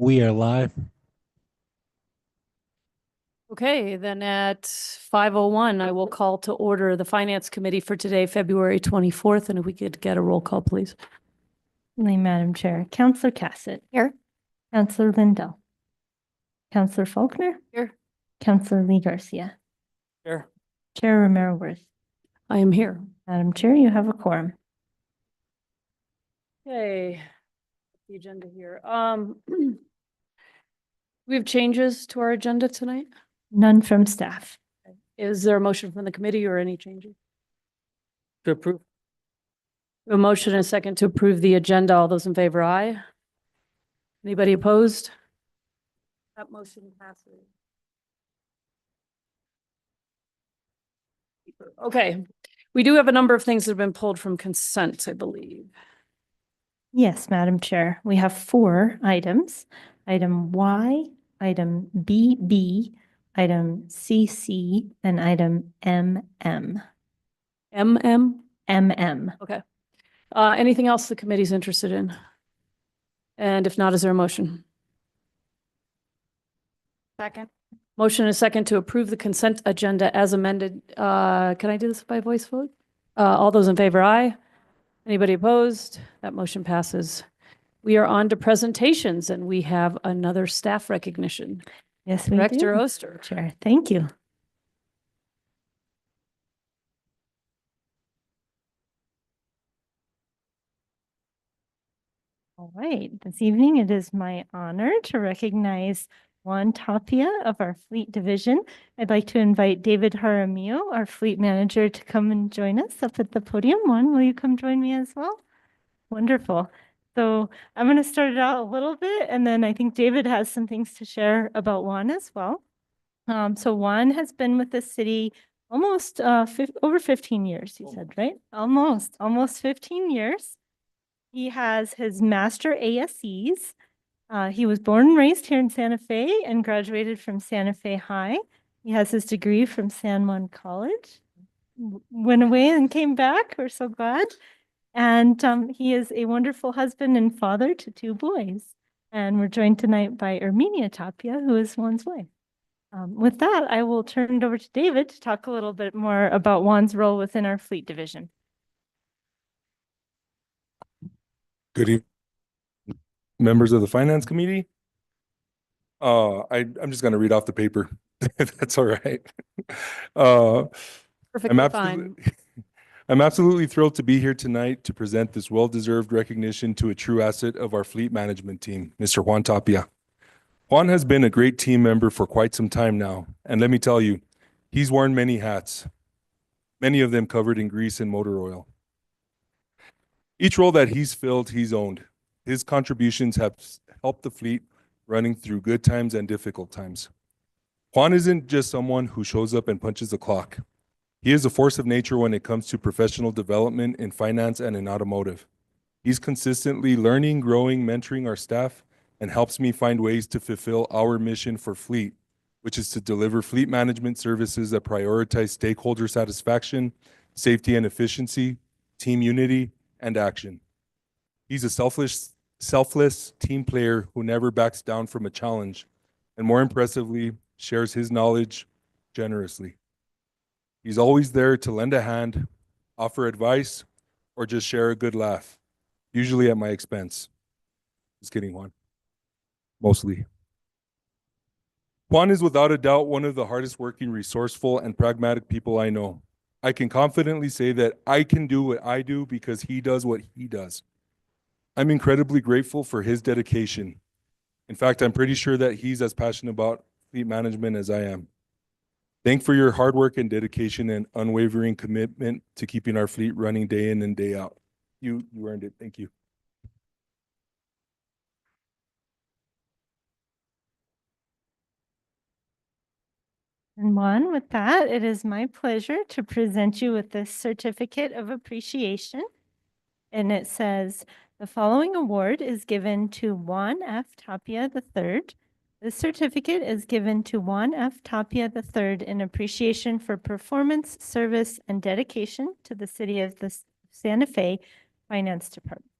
We are live. Okay, then at 5:01, I will call to order the Finance Committee for today, February 24th, and if we could get a roll call, please. Madam Chair, Councillor Cassett. Here. Councillor Lindell. Councillor Faulkner. Here. Councillor Lee Garcia. Here. Chair Romero Worth. I am here. Madam Chair, you have a quorum. Okay, the agenda here. We have changes to our agenda tonight. None from staff. Is there a motion from the committee or any changes? To approve. A motion and a second to approve the agenda. All those in favor, aye. Anybody opposed? That motion passes. Okay, we do have a number of things that have been pulled from consent, I believe. Yes, Madam Chair, we have 4 items. Item Y, item BB, item CC, and item MM. MM. Okay. Anything else the committee's interested in? And if not, is there a motion? Second. Motion and a second to approve the consent agenda as amended. Can I do this by voice vote? All those in favor, aye. Anybody opposed? That motion passes. We are on to presentations and we have another staff recognition. Yes, we Director do. Oster. Chair, thank you. All right, this evening it is my honor to recognize Juan Tapia of our Fleet Division. I'd like to invite David Jaramillo, our Fleet Manager, to come and join us up at the podium. Juan, will you come join me as well? Wonderful. So I'm going to start it out a little bit, and then I think David has some things to share about Juan as well. So Juan has been with the city almost over 15 years, you said, right? Almost 15 years. He has his master ASEs. He was born and raised here in Santa Fe and graduated from Santa Fe High. He has his degree from San Juan College. Went away and came back. We're so glad. And he is a wonderful husband and father to 2 boys. And we're joined tonight by Erminia Tapia, who is Juan's wife. With that, I will turn it over to David to talk a little bit more about Juan's role within our Fleet Division. Good evening, members of the Finance Committee. I'm just going to read off the paper. That's all right. Perfectly fine. I'm absolutely thrilled to be here tonight to present this well-deserved recognition to a true asset of our fleet management team, Mr. Juan Tapia. Juan has been a great team member for quite some time now, and let me tell you, he's worn many hats, many of them covered in grease and motor oil. Each role that he's filled, he's owned. His contributions have helped the fleet running through good times and difficult times. Juan isn't just someone who shows up and punches the clock. He is a force of nature when it comes to professional development in finance and in automotive. He's consistently learning, growing, mentoring our staff, and helps me find ways to fulfill our mission for fleet, which is to deliver fleet management services that prioritize stakeholder satisfaction, safety and efficiency, team unity, and action. He's a selfless team player who never backs down from a challenge, and more impressively, shares his knowledge generously. He's always there to lend a hand, offer advice, or just share a good laugh, usually at my expense. Just kidding, Juan. Mostly. Juan is without a doubt one of the hardest working, resourceful, and pragmatic people I know. I can confidently say that I can do what I do because he does what he does. I'm incredibly grateful for his dedication. In fact, I'm pretty sure that he's as passionate about fleet management as I am. Thanks for your hard work and dedication and unwavering commitment to keeping our fleet running day in and day out. You earned it. Thank you. And Juan, with that, it is my pleasure to present you with this certificate of appreciation. And it says, the following award is given to Juan F. Tapia III. This certificate is given to Juan F. Tapia III in appreciation for performance, service, and dedication to the City of the Santa Fe Finance Department.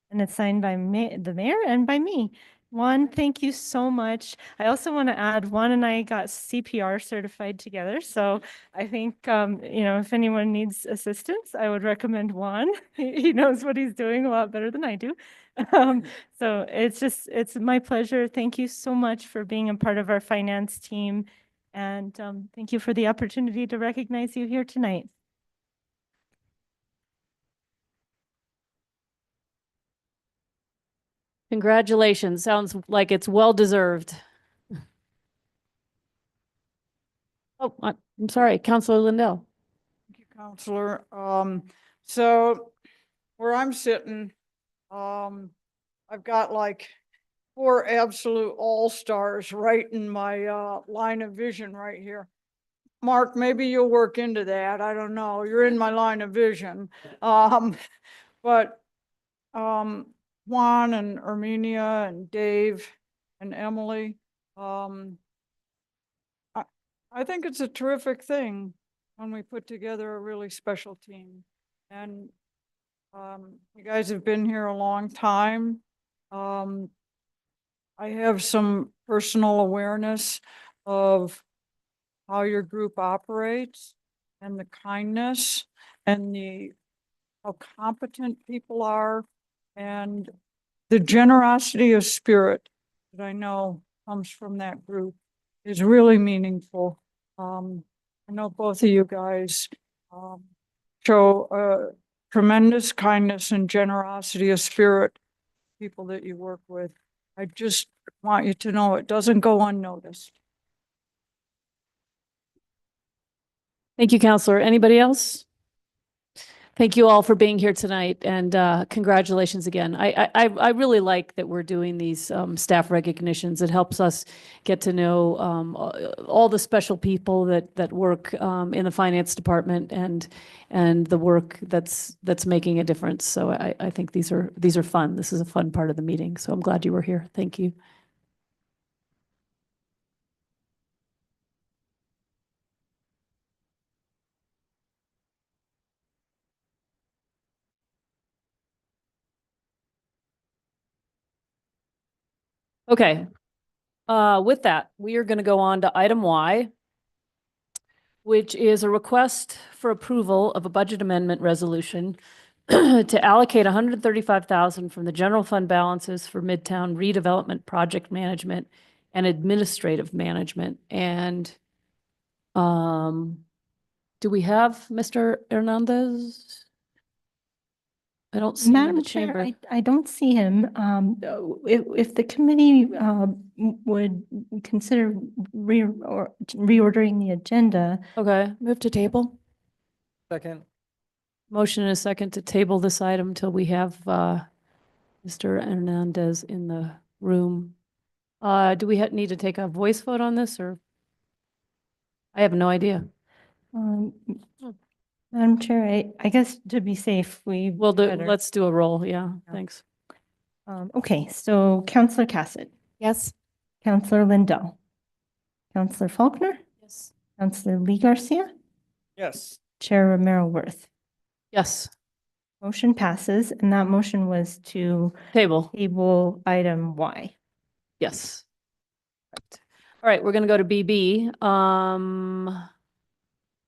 And it's signed by the mayor and by me. Juan, thank you so much. I also want to add, Juan and I got CPR certified together. So I think, if anyone needs assistance, I would recommend Juan. He knows what he's doing a lot better than I do. So it's my pleasure. Thank you so much for being a part of our finance team. And thank you for the opportunity to recognize you here tonight. Congratulations. Sounds like it's well-deserved. Oh, I'm sorry, Counselor Lindell. Thank you, Counselor. So where I'm sitting, I've got like 4 absolute all-stars right in my line of vision right here. Mark, maybe you'll work into that. I don't know. You're in my line of vision. But Juan and Armenia and Dave and Emily, I think it's a terrific thing when we put together a really special team. And you guys have been here a long time. I have some personal awareness of how your group operates and the kindness and how competent people are and the generosity of spirit that I know comes from that group is really meaningful. I know both of you guys show tremendous kindness and generosity of spirit, people that you work with. I just want you to know it doesn't go unnoticed. Thank you, Counselor. Anybody else? Thank you all for being here tonight, and congratulations again. I really like that we're doing these staff recognitions. It helps us get to know all the special people that work in the finance department and the work that's making a difference. So I think these are fun. This is a fun part of the meeting. So I'm glad you were here. Thank you. Okay. With that, we are going to go on to item Y, which is a request for approval of a budget amendment resolution to allocate $135,000 from the general fund balances for Midtown redevelopment project management and administrative management. And do we have Mr. Hernandez? I don't see him in the Madam Chair, chamber. I don't see him. If the committee would consider reordering the agenda. Okay, move to table. Second. Motion and a second to table this item until we have Mr. Hernandez in the room. Do we need to take a voice vote on this, or? I have no idea. Madam Chair, I guess to be safe, Let's do a roll. Yeah, thanks. Okay, so Counselor Cassett, Yes. Counselor Lindell, Counselor Faulkner, Yes. Counselor Lee Garcia, Yes. Chair Romero Worth. Yes. Motion passes, and that motion was to Table. table item Y. Yes. All right, we're going to go to BB.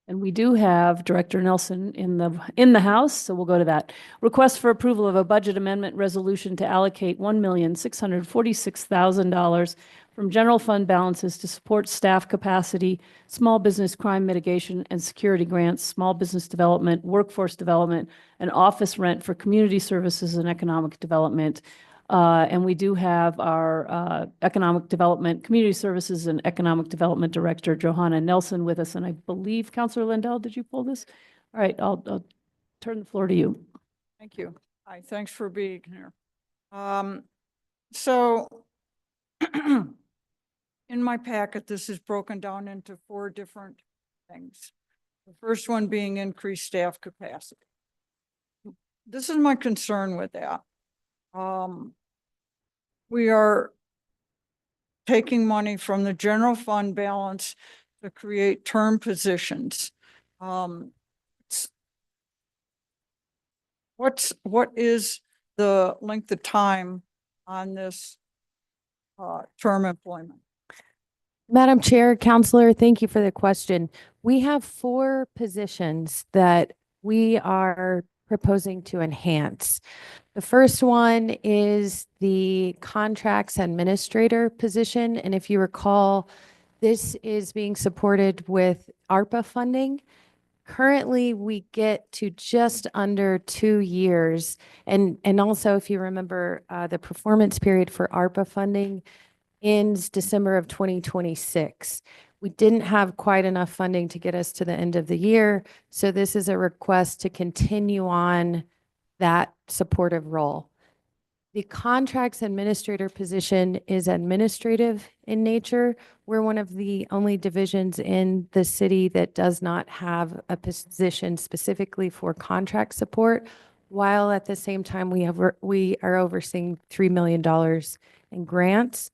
And we do have Director Nelson in the house, so we'll go to that. Request for approval of a budget amendment resolution to allocate $1,646,000 from general fund balances to support staff capacity, small business crime mitigation and security grants, small business development, workforce development, and office rent for community services and economic development. And we do have our Economic Development, Community Services and Economic Development Director, Johanna Nelson, with us. And I believe, Counselor Lindell, did you pull this? All right, I'll turn the floor to you. Thank you. Hi, thanks for being here. So in my packet, this is broken down into 4 different things. The first one being increased staff capacity. This is my concern with that. We are taking money from the general fund balance to create term positions. What is the length of time on this term employment? Madam Chair, Counselor, thank you for the question. We have 4 positions that we are proposing to enhance. The first one is the contracts administrator position. And if you recall, this is being supported with ARPA funding. Currently, we get to just under 2 years. And also, if you remember, the performance period for ARPA funding ends December of 2026. We didn't have quite enough funding to get us to the end of the year. So this is a request to continue on that supportive role. The contracts administrator position is administrative in nature. We're one of the only divisions in the city that does not have a position specifically for contract support, while at the same time we are overseeing $3 million in grants.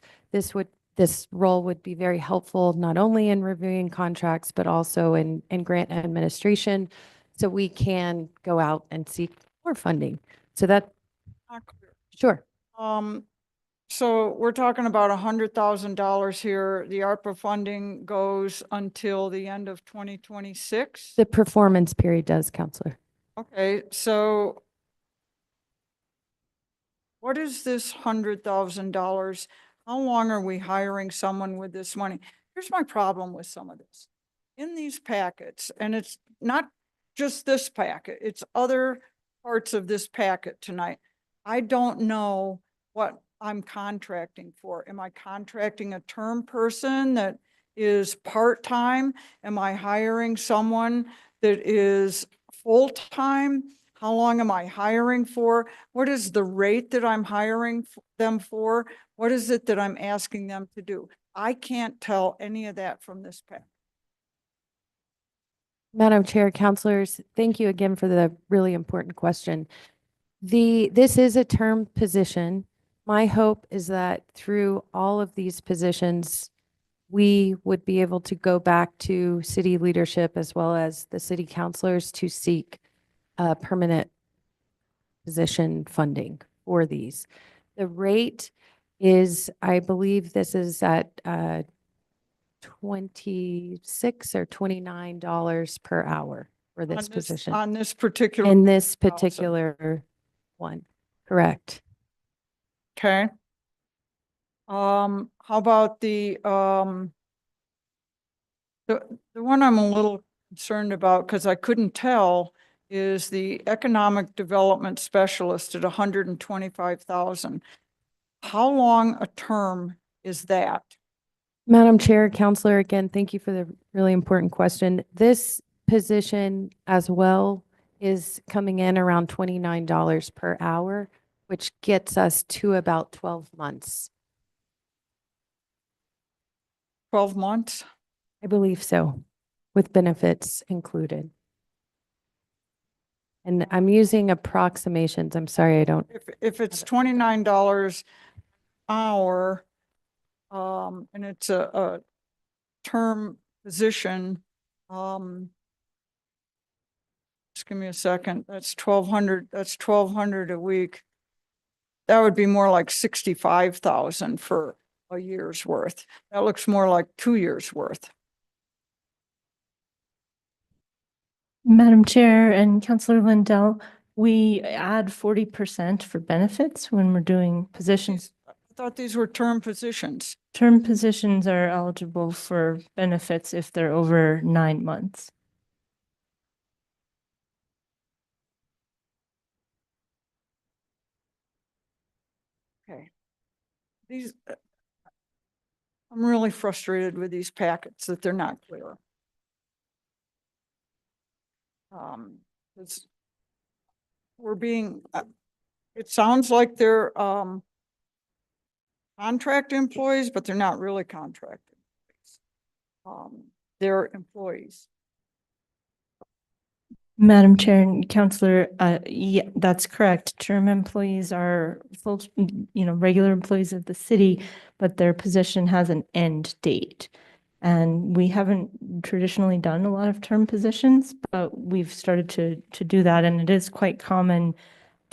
This role would be very helpful, not only in reviewing contracts, but also in grant administration, so we can go out and seek more funding. So that, Not clear. sure. So we're talking about $100,000 here. The ARPA funding goes until the end of 2026? The performance period does, Counselor. Okay, so what is this $100,000? How long are we hiring someone with this money? Here's my problem with some of this. In these packets, and it's not just this packet, it's other parts of this packet tonight. I don't know what I'm contracting for. Am I contracting a term person that is part-time? Am I hiring someone that is full-time? How long am I hiring for? What is the rate that I'm hiring them for? What is it that I'm asking them to do? I can't tell any of that from this pack. Madam Chair, Counselors, thank you again for the really important question. This is a term position. My hope is that through all of these positions, we would be able to go back to city leadership as well as the city councilors to seek permanent position funding for these. The rate is, I believe this is at $26 or $29 per hour for this position. On this particular. In this 100,000. particular one, correct. Okay. How about the one I'm a little concerned about, because I couldn't tell, is the economic development specialist at 125,000. How long a term is that? Madam Chair, Counselor, again, thank you for the really important question. This position as well is coming in around $29 per hour, which gets us to about 12 months. 12 months? I believe so, with benefits included. And I'm using approximations. I'm sorry, I don't. If it's $29 an hour, and it's a term position, just give me a second, that's 1,200 a week. That would be more like 65,000 for a year's worth. That looks more like 2 years worth. Madam Chair and Councillor Lindell, we add 40% for benefits when we're doing positions. I thought these were term positions. Term positions are eligible for benefits if they're over 9 months. Okay. These, I'm really frustrated with these packets that they're not clear. It's, we're being, it sounds like they're, contract employees, but they're not really contracted. They're employees. Madam Chair and Councillor, yeah, that's correct. Term employees are full, regular employees of the city, but their position has an end date. And we haven't traditionally done a lot of term positions, but we've started to do that. And it is quite common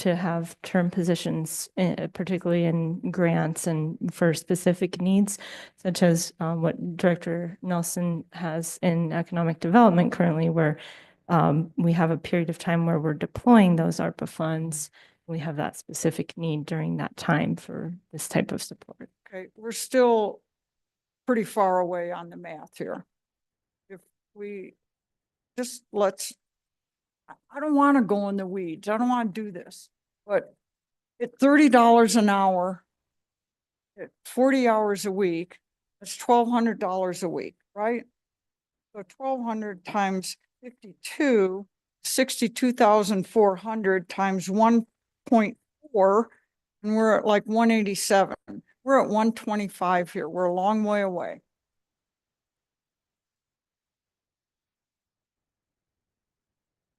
to have term positions, particularly in grants and for specific needs, such as what Director Nelson has in economic development currently, where we have a period of time where we're deploying those ARPA funds. We have that specific need during that time for this type of support. Okay, we're still pretty far away on the math here. If we just I don't want to go in the weeds. I don't want to do this, but at $30 an hour, at 40 hours a week, that's $1,200 a week, right? So 1,200 times 52, 62,400 times 1.4, and we're at like 187. We're at 125 here. We're a long way away.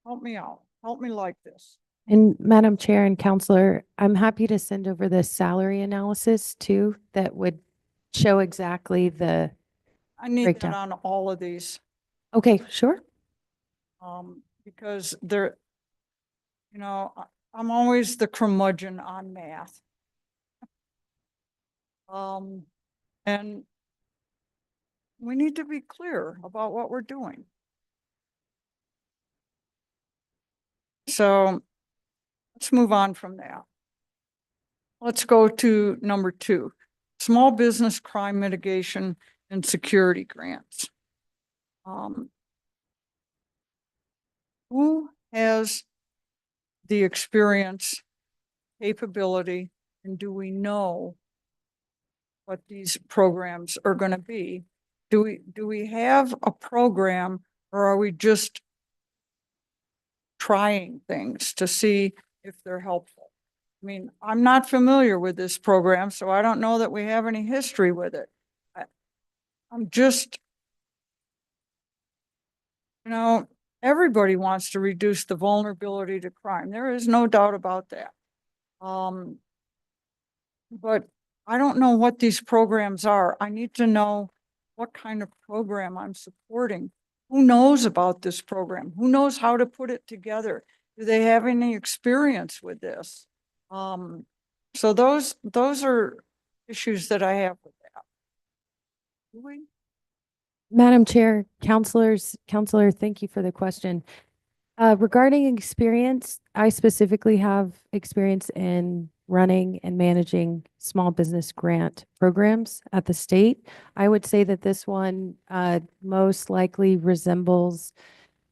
Help me out. Help me like this. And Madam Chair and Counselor, I'm happy to send over the salary analysis too, that would show exactly the, I need that Breakdown. on all of these, okay, sure. because they're, I'm always the curmudgeon on math. And we need to be clear about what we're doing. So let's move on from that. Let's go to number 2, small business crime mitigation and security grants. Who has the experience, capability, and do we know what these programs are going to be? Do we have a program, or are we just trying things to see if they're helpful? I mean, I'm not familiar with this program, so I don't know that we have any history with it. I'm just, everybody wants to reduce the vulnerability to crime. There is no doubt about that. But I don't know what these programs are. I need to know what kind of program I'm supporting. Who knows about this program? Who knows how to put it together? Do they have any experience with this? So those are issues that I have with that. Do we? Madam Chair, Counselor, thank you for the question. Regarding experience, I specifically have experience in running and managing small business grant programs at the state. I would say that this one most likely resembles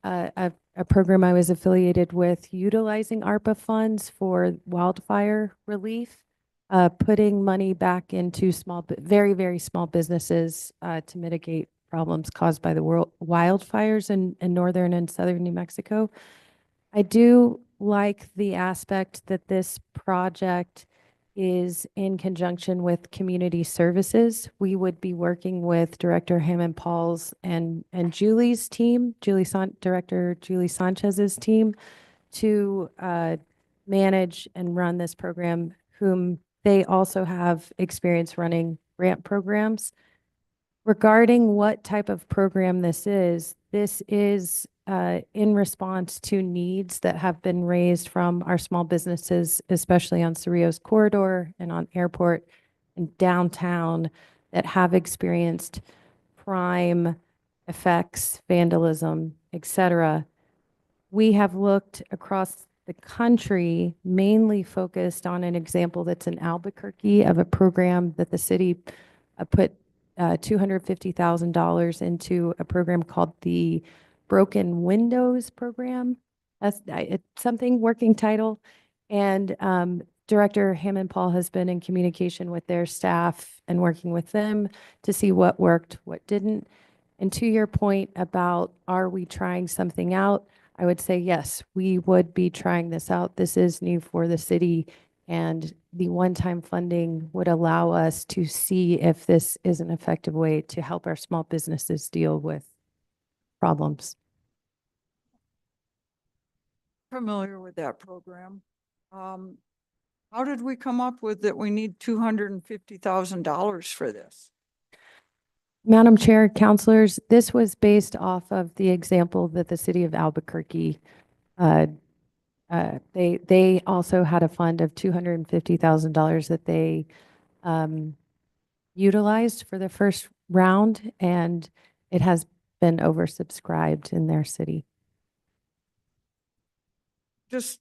a program I was affiliated with utilizing ARPA funds for wildfire relief, putting money back into very, very small businesses to mitigate problems caused by the wildfires in northern and southern New Mexico. I do like the aspect that this project is in conjunction with community services. We would be working with Director Hammond Paul's and Julie's team, Director Julie Sanchez's team, to manage and run this program, whom they also have experience running grant programs. Regarding what type of program this is in response to needs that have been raised from our small businesses, especially on Cerrillos Corridor and on Airport and downtown, that have experienced crime effects, vandalism, etc. We have looked across the country, mainly focused on an example that's in Albuquerque of a program that the city put $250,000 into a program called the Broken Windows Program. That's it's something working title. And Director Hammond Paul has been in communication with their staff and working with them to see what worked, what didn't. And to your point about, are we trying something out? I would say, yes, we would be trying this out. This is new for the city, and the one-time funding would allow us to see if this is an effective way to help our small businesses deal with problems. Familiar with that program. How did we come up with that we need $250,000 for this? Madam Chair, Counselors, this was based off of the example that the city of Albuquerque They also had a fund of $250,000 that they utilized for the first round, and it has been oversubscribed in their city. Just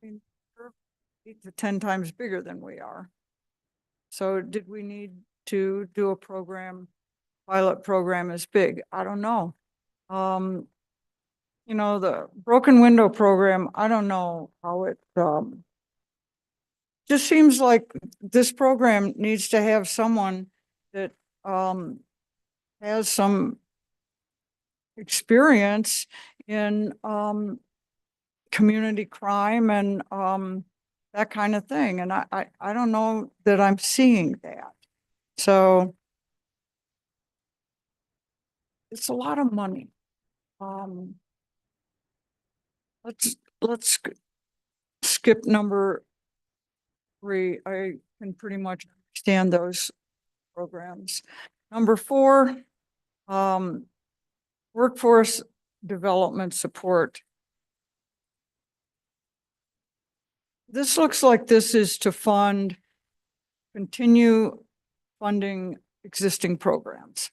I mean, they're 8 to 10 times bigger than we are. So did we need to do a program, pilot program as big? I don't know. You know, the broken window program, I don't know how it, just seems like this program needs to have someone that, has some experience in, community crime and, that kind of thing. And I don't know that I'm seeing that. So it's a lot of money. Let's skip number 3. I can pretty much understand those programs. Number 4, workforce development support. This looks like this is to continue funding existing programs.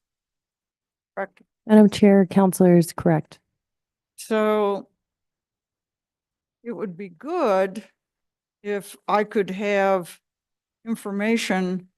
Correct? Madam Chair, Counselors, correct. So it would be good if I could have information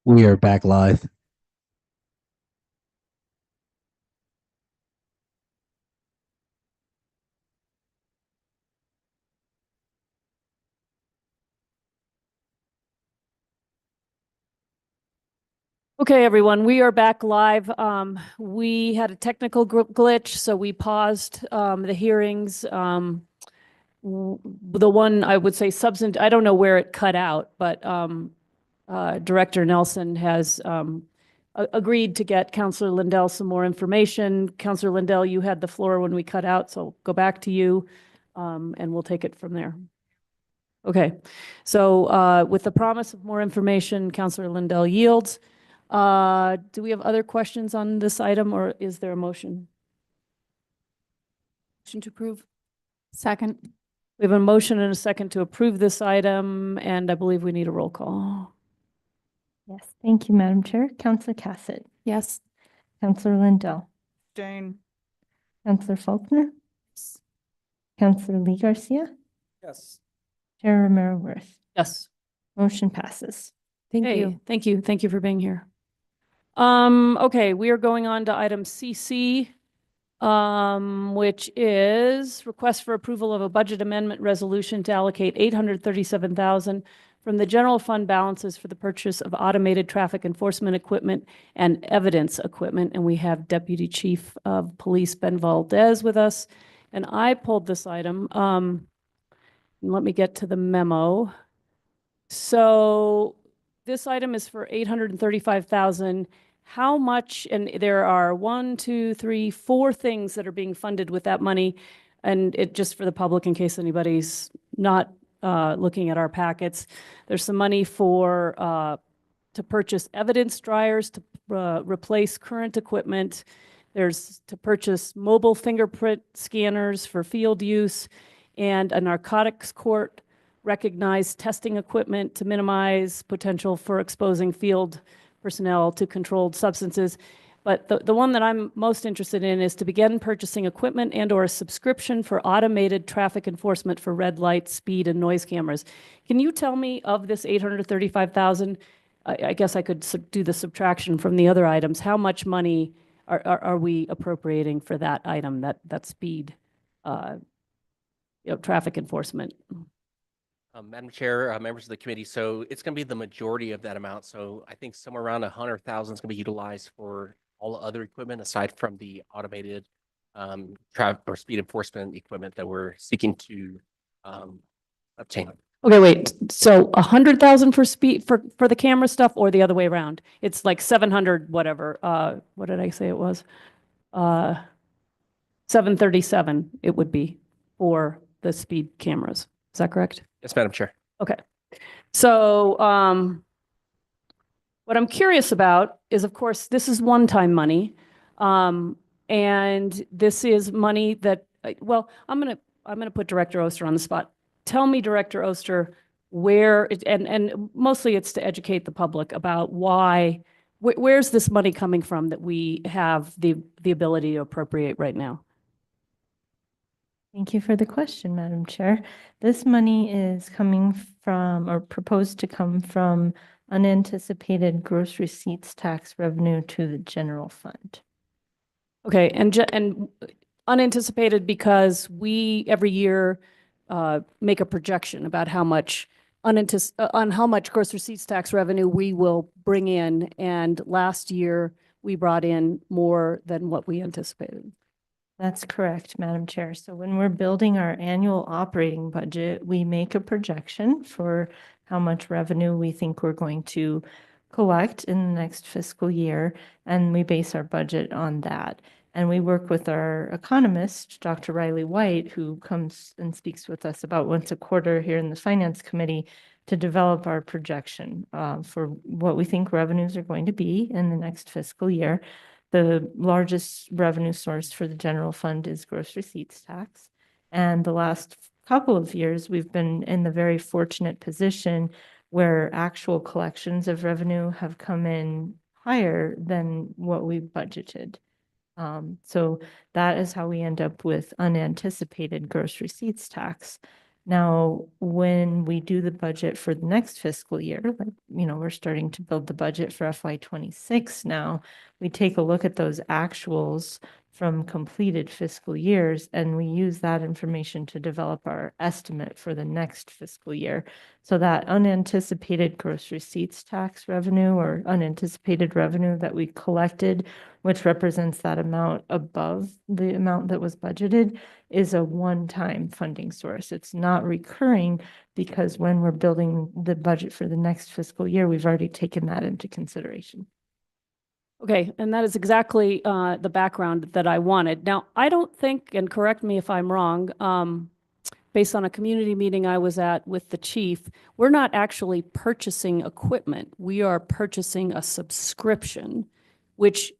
We are back live. Okay, everyone, we are back live. We had a technical glitch, so we paused the hearings. The one I would say substantive, I don't know where it cut out, but Director Nelson has agreed to get Counselor Lindell some more information. Counselor Lindell, you had the floor when we cut out, so go back to you, and we'll take it from there. Okay, so with the promise of more information, Counselor Lindell yields. Do we have other questions on this item, or is there a motion? Motion to approve? Second. We have a motion and a second to approve this item, and I believe we need a roll call. Yes, thank you, Madam Chair. Counselor Cassett, Yes. Counselor Lindell, Jane, Counselor Faulkner, Counselor Lee Garcia, Yes. Chair Romero Worth. Yes. Motion passes. Thank Hey, you. thank you. Thank you for being here. Okay, we are going on to item CC, which is request for approval of a budget amendment resolution to allocate $837,000 from the general fund balances for the purchase of automated traffic enforcement equipment and evidence equipment. And we have Deputy Chief of Police Ben Valdez with us. And I pulled this item. And let me get to the memo. So this item is for $835,000. How much, and there are 4 things that are being funded with that money. And it just for the public, in case anybody's not looking at our packets, there's some money for to purchase evidence dryers to replace current equipment. There's to purchase mobile fingerprint scanners for field use and a narcotics court recognized testing equipment to minimize potential for exposing field personnel to controlled substances. But the one that I'm most interested in is to begin purchasing equipment and/or a subscription for automated traffic enforcement for red light, speed, and noise cameras. Can you tell me of this $835,000? I guess I could do the subtraction from the other items. How much money are we appropriating for that item, that speed, traffic enforcement? Madam Chair, members of the committee, so it's going to be the majority of that amount. So I think somewhere around 100,000 is going to be utilized for all the other equipment aside from the automated traffic or speed enforcement equipment that we're seeking to obtain. Okay, wait, so 100,000 for speed, for the camera stuff, or the other way around? It's like 700, whatever, what did I say it was? 737 it would be for the speed cameras. Is that correct? Yes, Madam Chair. Okay. So, what I'm curious about is, of course, this is one-time money. And this is money that, well, I'm gonna put Director Oster on the spot. Tell me, Director Oster, where it, and mostly it's to educate the public about where's this money coming from that we have the ability to appropriate right now? Thank you for the question, Madam Chair. This money is coming from, or proposed to come from, unanticipated gross receipts tax revenue to the general fund. Okay, and unanticipated because we every year make a projection about how much on how much gross receipts tax revenue we will bring in, and last year we brought in more than what we anticipated. That's correct, Madam Chair. So when we're building our annual operating budget, we make a projection for how much revenue we think we're going to collect in the next fiscal year, and we base our budget on that. And we work with our economist, Dr. Riley White, who comes and speaks with us about once a quarter here in the Finance Committee to develop our projection for what we think revenues are going to be in the next fiscal year. The largest revenue source for the general fund is gross receipts tax. And the last couple of years, we've been in the very fortunate position where actual collections of revenue have come in higher than what we budgeted. So that is how we end up with unanticipated gross receipts tax. Now, when we do the budget for the next fiscal year, like, we're starting to build the budget for FY 26 now, we take a look at those actuals from completed fiscal years, and we use that information to develop our estimate for the next fiscal year. So that unanticipated gross receipts tax revenue or unanticipated revenue that we collected, which represents that amount above the amount that was budgeted, is a one-time funding source. It's not recurring because when we're building the budget for the next fiscal year, we've already taken that into consideration. Okay, and that is exactly the background that I wanted. Now, I don't think, and correct me if I'm wrong, based on a community meeting I was at with the chief, we're not actually purchasing equipment. We are purchasing a subscription, which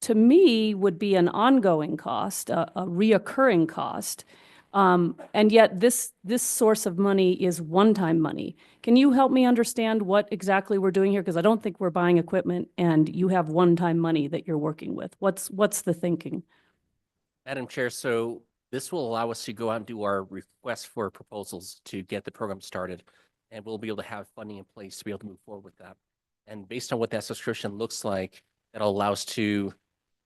to me would be an ongoing cost, a reoccurring cost. And yet this source of money is one-time money. Can you help me understand what exactly we're doing here? Because I don't think we're buying equipment and you have one-time money that you're working with. What's the thinking? Madam Chair, so this will allow us to go out and do our request for proposals to get the program started. And we'll be able to have funding in place to be able to move forward with that. And based on what that subscription looks like, that'll allow us to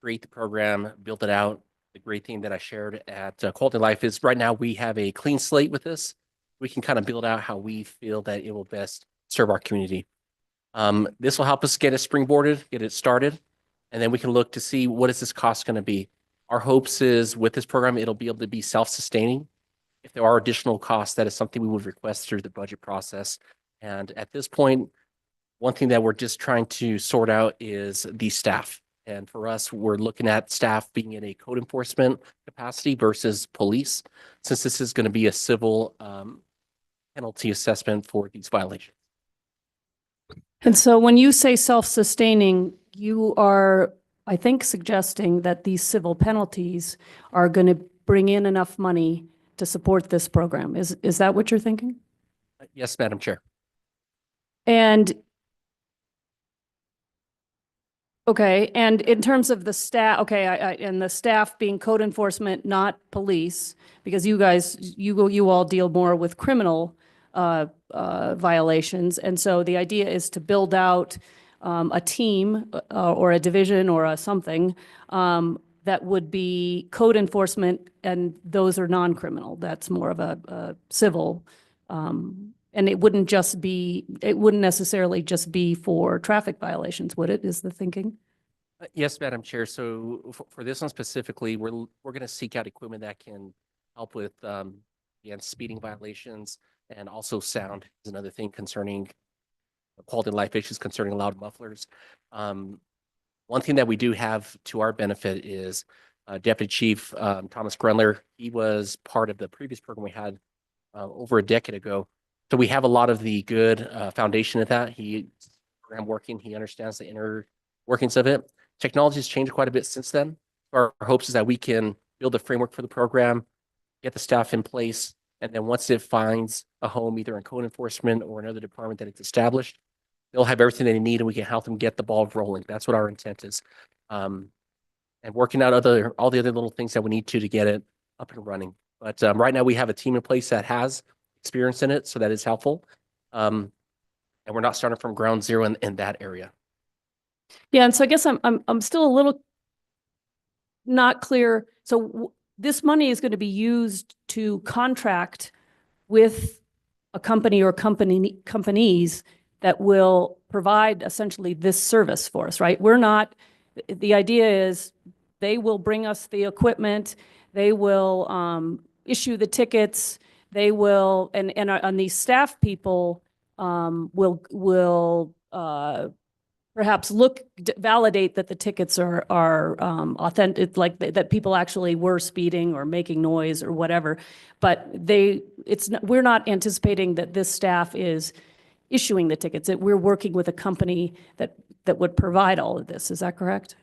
create the program, build it out. The great thing that I shared at Quality Life is right now we have a clean slate with this. We can kind of build out how we feel that it will best serve our community. This will help us get it springboarded, get it started, and then we can look to see what is this cost going to be. Our hopes is with this program, it'll be able to be self-sustaining. If there are additional costs, that is something we would request through the budget process. And at this point, one thing that we're just trying to sort out is the staff. And for us, we're looking at staff being in a code enforcement capacity versus police, since this is going to be a civil penalty assessment for these violations. And so when you say self-sustaining, you are, I think, suggesting that these civil penalties are going to bring in enough money to support this program. Is that what you're thinking? Yes, Madam Chair. And okay, and in terms of the staff, okay, and the staff being code enforcement, not police, because you guys, you all deal more with criminal violations, and so the idea is to build out a team or a division or a something that would be code enforcement, and those are non-criminal. That's more of a civil. And it wouldn't necessarily just be for traffic violations, would it, is the thinking? Yes, Madam Chair. So for this one specifically, we're going to seek out equipment that can help with again, speeding violations, and also sound is another thing concerning quality of life issues concerning loud mufflers. One thing that we do have to our benefit is Deputy Chief Thomas Grunler. He was part of the previous program we had over a decade ago. So we have a lot of the good foundation of that. He's program working. He understands the inner workings of it. Technology has changed quite a bit since then. Our hopes is that we can build a framework for the program, get the staff in place, and then once it finds a home, either in code enforcement or another department that it's established, they'll have everything they need and we can help them get the ball rolling. That's what our intent is. And working out all the other little things that we need to get it up and running. But right now we have a team in place that has experience in it, so that is helpful. And we're not starting from ground zero in that area. Yeah, and so I guess I'm still a little not clear. So this money is going to be used to contract with a company or companies that will provide essentially this service for us, right? The idea is they will bring us the equipment, they will issue the tickets, they will, and these staff people will perhaps validate that the tickets are authentic, like that people actually were speeding or making noise or whatever. But we're not anticipating that this staff is issuing the tickets. That we're working with a company that would provide all of this. Is that correct?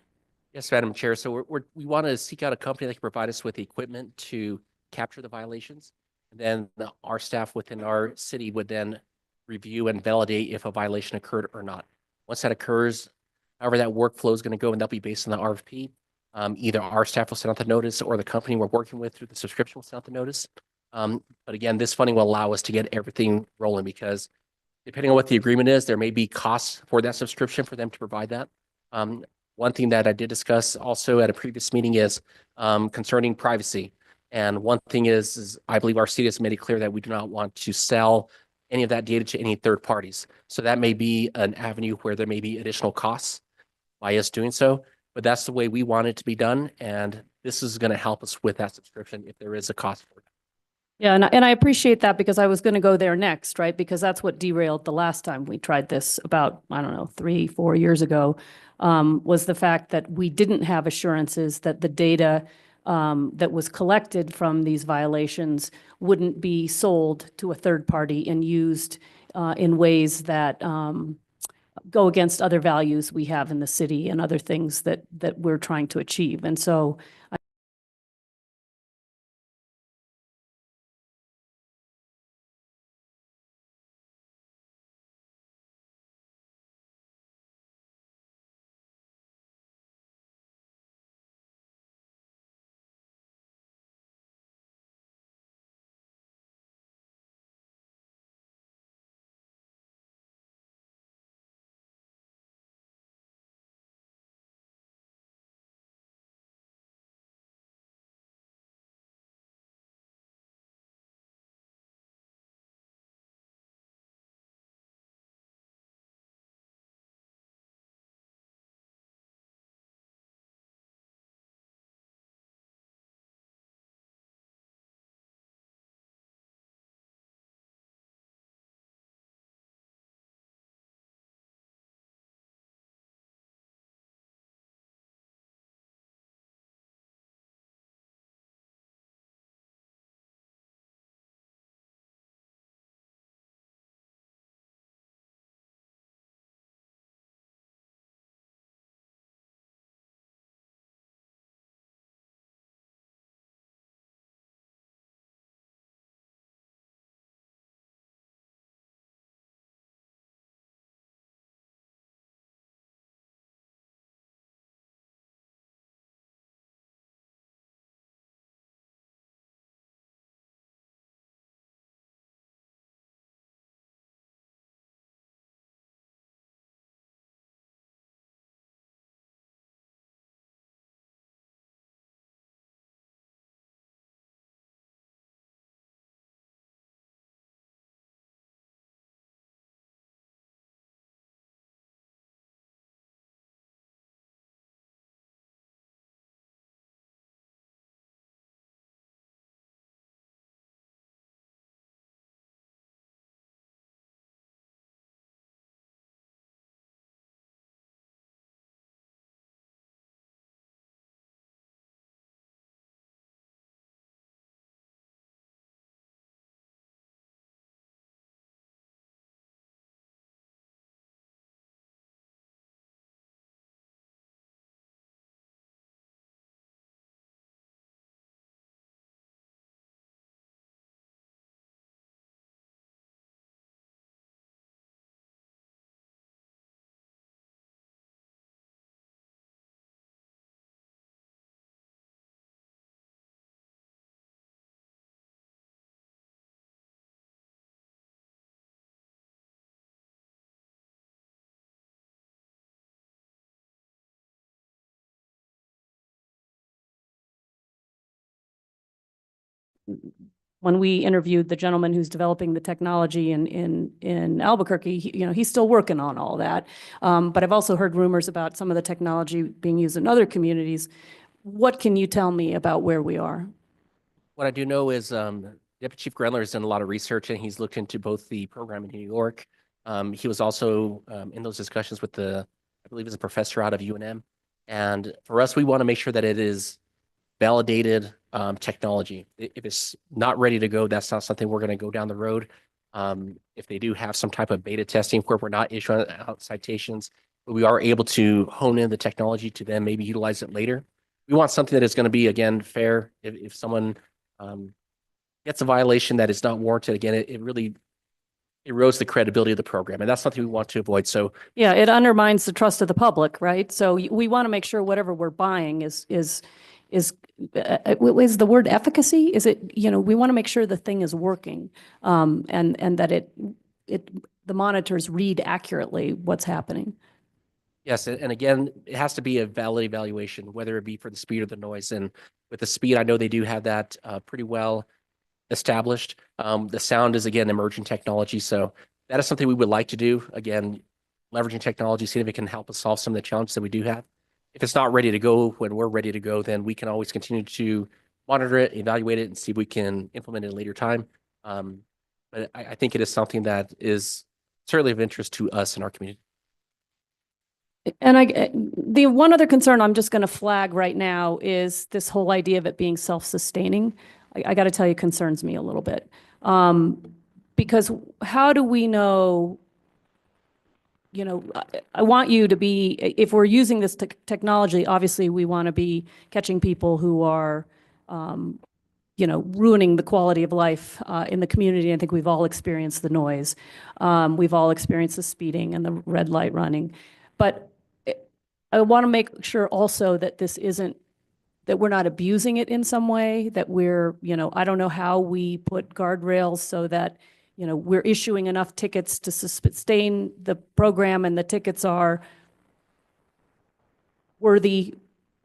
Yes, Madam Chair. So we want to seek out a company that can provide us with the equipment to capture the violations. And then our staff within our city would then review and validate if a violation occurred or not. Once that occurs, however that workflow is going to go, and that'll be based on the RFP. Either our staff will send out the notice or the company we're working with through the subscription will send out the notice. But again, this funding will allow us to get everything rolling because depending on what the agreement is, there may be costs for that subscription for them to provide that. One thing that I did discuss also at a previous meeting is concerning privacy. And one thing is I believe our city has made it clear that we do not want to sell any of that data to any third parties. So that may be an avenue where there may be additional costs by us doing so, but that's the way we want it to be done. And this is going to help us with that subscription if there is a cost for it. Yeah, and I appreciate that because I was going to go there next, right? Because that's what derailed the last time we tried this about, I don't know, 3-4 years ago, was the fact that we didn't have assurances that the data that was collected from these violations wouldn't be sold to a third party and used in ways that go against other values we have in the city and other things that we're trying to achieve. And so when we interviewed the gentleman who's developing the technology in Albuquerque, he's still working on all that. But I've also heard rumors about some of the technology being used in other communities. What can you tell me about where we are? What I do know is Deputy Chief Grendler has done a lot of research and he's looked into both the program in New York. He was also in those discussions with I believe it's a professor out of UNM. And for us, we want to make sure that it is validated technology. If it's not ready to go, that's not something we're going to go down the road. If they do have some type of beta testing where we're not issuing out citations, but we are able to hone in the technology to then maybe utilize it later. We want something that is going to be, again, fair. If someone gets a violation that is not warranted, again, it really erodes the credibility of the program. And that's something we want to avoid. So yeah, it undermines the trust of the public, right? So we want to make sure whatever we're buying is is the word efficacy? Is it, we want to make sure the thing is working, and that the monitors read accurately what's happening. Yes, and again, it has to be a valid evaluation, whether it be for the speed or the noise. And with the speed, I know they do have that pretty well established. The sound is, again, emerging technology. So that is something we would like to do. Again, leveraging technology, seeing if it can help us solve some of the challenges that we do have. If it's not ready to go when we're ready to go, then we can always continue to monitor it, evaluate it, and see if we can implement it at a later time. But I think it is something that is certainly of interest to us in our community. And the one other concern I'm just going to flag right now is this whole idea of it being self-sustaining. I got to tell you, concerns me a little bit. Because how do we know, I want you to be, if we're using this technology, obviously we want to be catching people who are, ruining the quality of life in the community. I think we've all experienced the noise. We've all experienced the speeding and the red light running. But I want to make sure also that this isn't, that we're not abusing it in some way, that we're, I don't know how we put guardrails so that, we're issuing enough tickets to sustain the program and the tickets are worthy,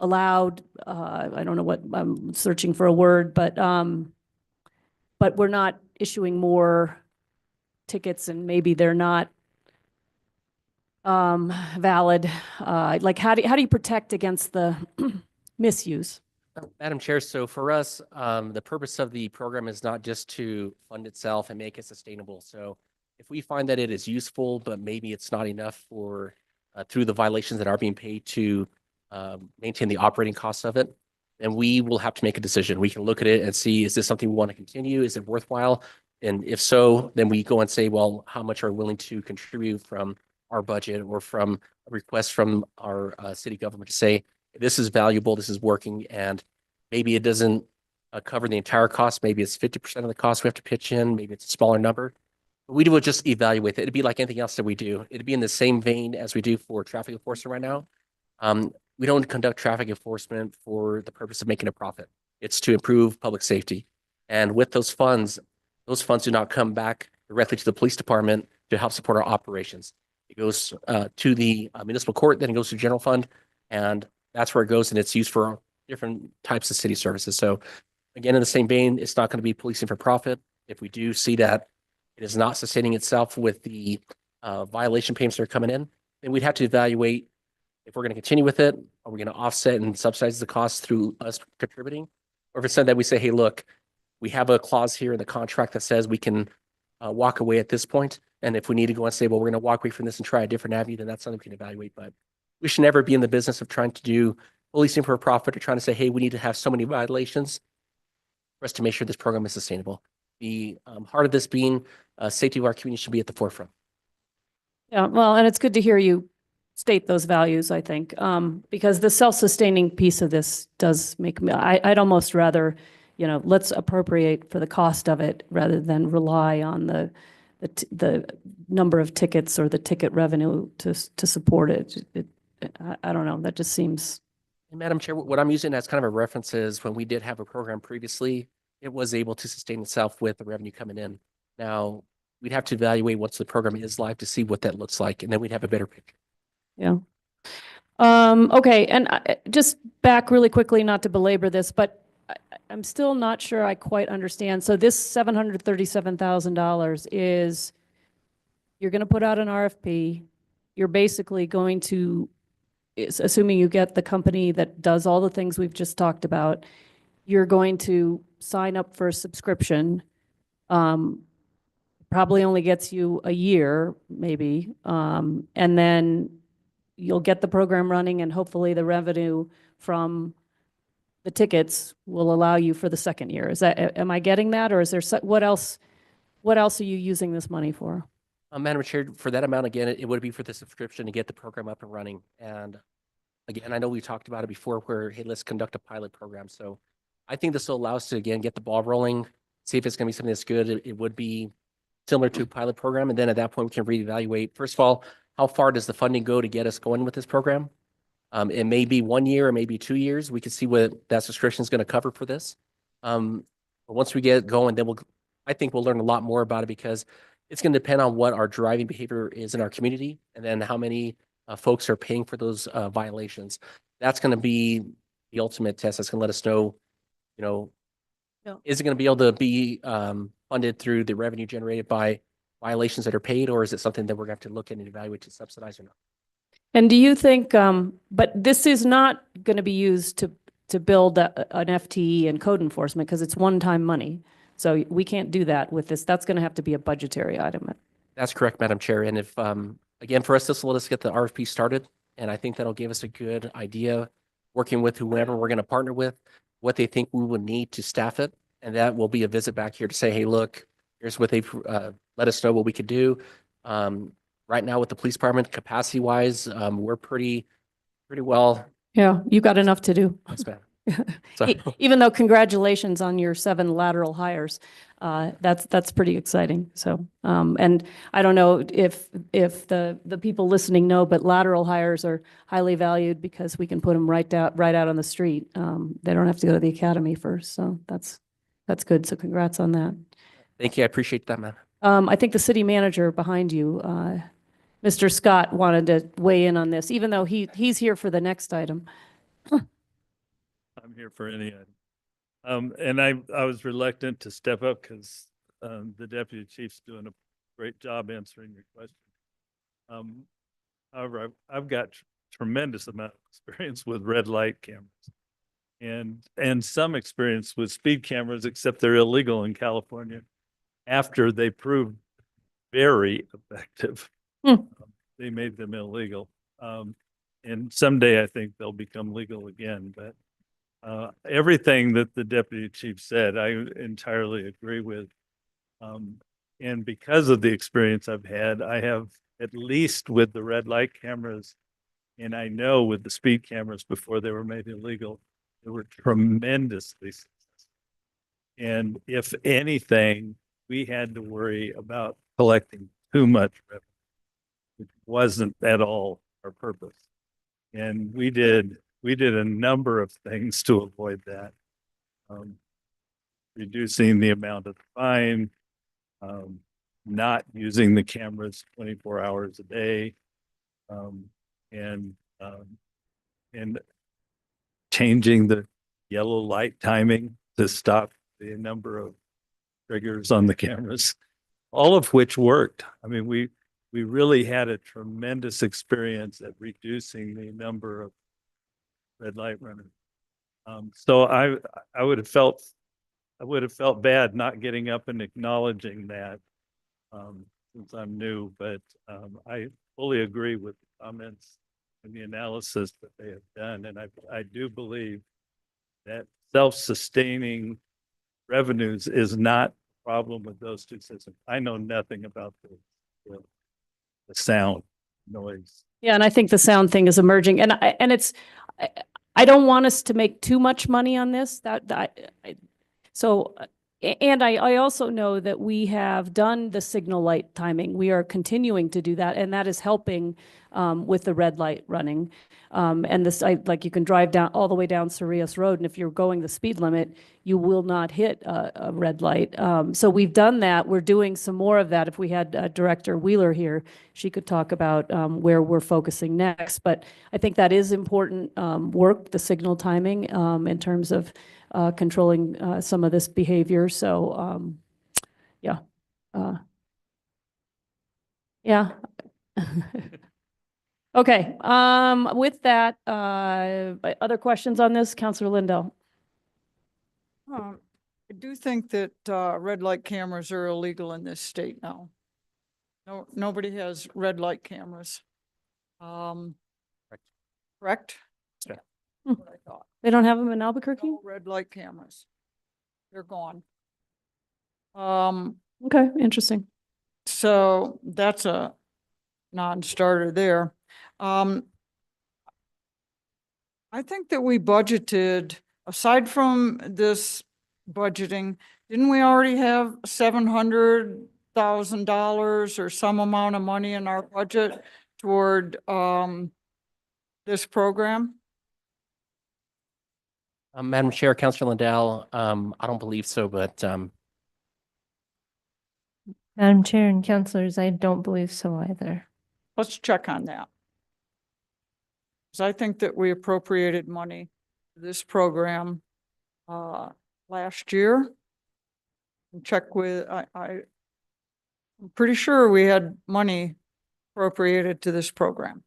allowed. I don't know what, I'm searching for a word, but we're not issuing more tickets and maybe they're not valid. Like how do you protect against the misuse? Madam Chair, so for us, the purpose of the program is not just to fund itself and make it sustainable. So if we find that it is useful, but maybe it's not enough for through the violations that are being paid to maintain the operating costs of it, then we will have to make a decision. We can look at it and see, is this something we want to continue? Is it worthwhile? And if so, then we go and say, well, how much are we willing to contribute from our budget or from a request from our city government to say, this is valuable, this is working, and maybe it doesn't cover the entire cost. Maybe it's 50% of the cost we have to pitch in. Maybe it's a smaller number. But we would just evaluate it. It'd be like anything else that we do. It'd be in the same vein as we do for traffic enforcement right now. We don't conduct traffic enforcement for the purpose of making a profit. It's to improve public safety. And with those funds do not come back directly to the police department to help support our operations. It goes to the municipal court, then it goes to general fund, and that's where it goes, and it's used for different types of city services. So again, in the same vein, it's not going to be policing for profit. If we do see that it is not sustaining itself with the violation payments that are coming in, then we'd have to evaluate if we're going to continue with it. Are we going to offset and subsidize the cost through us contributing? Or if it's something that we say, hey, look, we have a clause here in the contract that says we can walk away at this point. And if we need to go and say, well, we're going to walk away from this and try a different avenue, then that's something we can evaluate. But we should never be in the business of trying to do policing for a profit or trying to say, hey, we need to have so many violations for us to make sure this program is sustainable. The heart of this being safety of our community should be at the forefront. Yeah, well, and it's good to hear you state those values, I think, because the self-sustaining piece of this does make me, I'd almost rather, let's appropriate for the cost of it rather than rely on the number of tickets or the ticket revenue to support it. I don't know, that just seems. And Madam Chair, what I'm using as kind of a reference is when we did have a program previously, it was able to sustain itself with the revenue coming in. Now, we'd have to evaluate once the program is live to see what that looks like, and then we'd have a better picture. Yeah. Okay, and just back really quickly, not to belabor this, but I'm still not sure I quite understand. So this $737,000 is, you're going to put out an RFP. You're basically going to, assuming you get the company that does all the things we've just talked about, you're going to sign up for a subscription. Probably only gets you a year, maybe. And then you'll get the program running and hopefully the revenue from the tickets will allow you for the second year. Is that, am I getting that? Or is there, what else are you using this money for? Madam Chair, for that amount, again, it would be for the subscription to get the program up and running. And again, I know we talked about it before where, hey, let's conduct a pilot program. So I think this will allow us to, again, get the ball rolling, see if it's going to be something that's good. It would be similar to a pilot program. And then at that point, we can reevaluate, first of all, how far does the funding go to get us going with this program? It may be 1 year or maybe 2 years. We can see what that subscription is going to cover for this. But once we get going, then I think we'll learn a lot more about it because it's going to depend on what our driving behavior is in our community and then how many folks are paying for those violations. That's going to be the ultimate test. That's going to let us know, Yeah. is it going to be able to be funded through the revenue generated by violations that are paid, or is it something that we're going to have to look at and evaluate to subsidize or not? And do you think, but this is not going to be used to build an FTE and code enforcement because it's one-time money. So we can't do that with this. That's going to have to be a budgetary item. That's correct, Madam Chair. And if, again, for us, this will let us get the RFP started. And I think that'll give us a good idea, working with whoever we're going to partner with, what they think we would need to staff it. And that will be a visit back here to say, hey, look, here's what they've let us know what we could do. Right now with the police department, capacity wise, we're pretty well. Yeah, you got enough to do. Yes, ma'am. So, Even though congratulations on your 7 lateral hires, that's pretty exciting. So, and I don't know if the people listening know, but lateral hires are highly valued because we can put them right out on the street. They don't have to go to the academy first. So that's good. So congrats on that. thank you. I appreciate that, ma'am. I think the city manager behind you, Mr. Scott, wanted to weigh in on this, even though he's here for the next item. I'm here for any item. And I was reluctant to step up because the deputy chief's doing a great job answering your question. However, I've got tremendous amount of experience with red light cameras and some experience with speed cameras, except they're illegal in California after they proved very effective. They made them illegal. And someday I think they'll become legal again, but everything that the deputy chief said, I entirely agree with. And because of the experience I've had, I have, at least with the red light cameras, and I know with the speed cameras before they were made illegal, they were tremendously successful. And if anything, we had to worry about collecting too much revenue, which wasn't at all our purpose. And we did a number of things to avoid that. Reducing the amount of the fine, not using the cameras 24 hours a day, and changing the yellow light timing to stop the number of triggers on the cameras, all of which worked. I mean, we really had a tremendous experience at reducing the number of red light runners. So I would have felt bad not getting up and acknowledging that, since I'm new, but I fully agree with the comments and the analysis that they have done. And I do believe that self-sustaining revenues is not a problem with those two systems. I know nothing about the sound noise. Yeah, and I think the sound thing is emerging, and I don't want us to make too much money on this. And I also know that we have done the signal light timing. We are continuing to do that, and that is helping with the red light running. And this, like, you can drive down all the way down Cerrillos Road, and if you're going the speed limit, you will not hit a red light. So we've done that. We're doing some more of that. If we had Director Wheeler here, she could talk about where we're focusing next. But I think that is important work, the signal timing, in terms of controlling some of this behavior. So, yeah. Yeah. Okay, with that, other questions on this, Councilor Lindell? I do think that red light cameras are illegal in this state now. No, nobody has red light cameras. Correct? Yeah. What I thought. They don't have them in Albuquerque? No red light cameras. They're gone. Okay, interesting. So that's a non-starter there. I think that we budgeted, aside from this budgeting, didn't we already have $700,000 or some amount of money in our budget toward the this program? Madam Chair, Councilor Lindell, I don't believe so, but, Madam Chair and councilors, I don't believe so either. Let's check on that. Because I think that we appropriated money for this program last year. And check with, I'm pretty sure we had money appropriated to this program.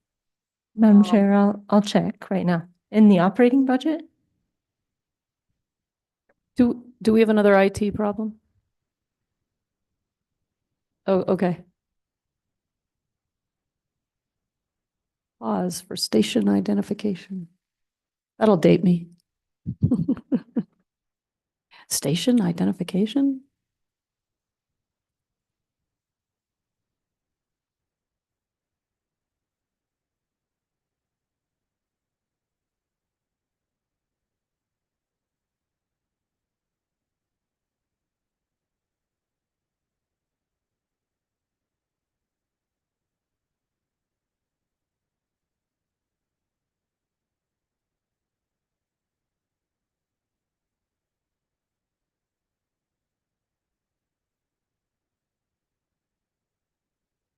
Madam Um, Chair, I'll check right now. In the operating budget? Do we have another IT problem? Oh, okay. Pause for station identification. That'll date me. Station identification?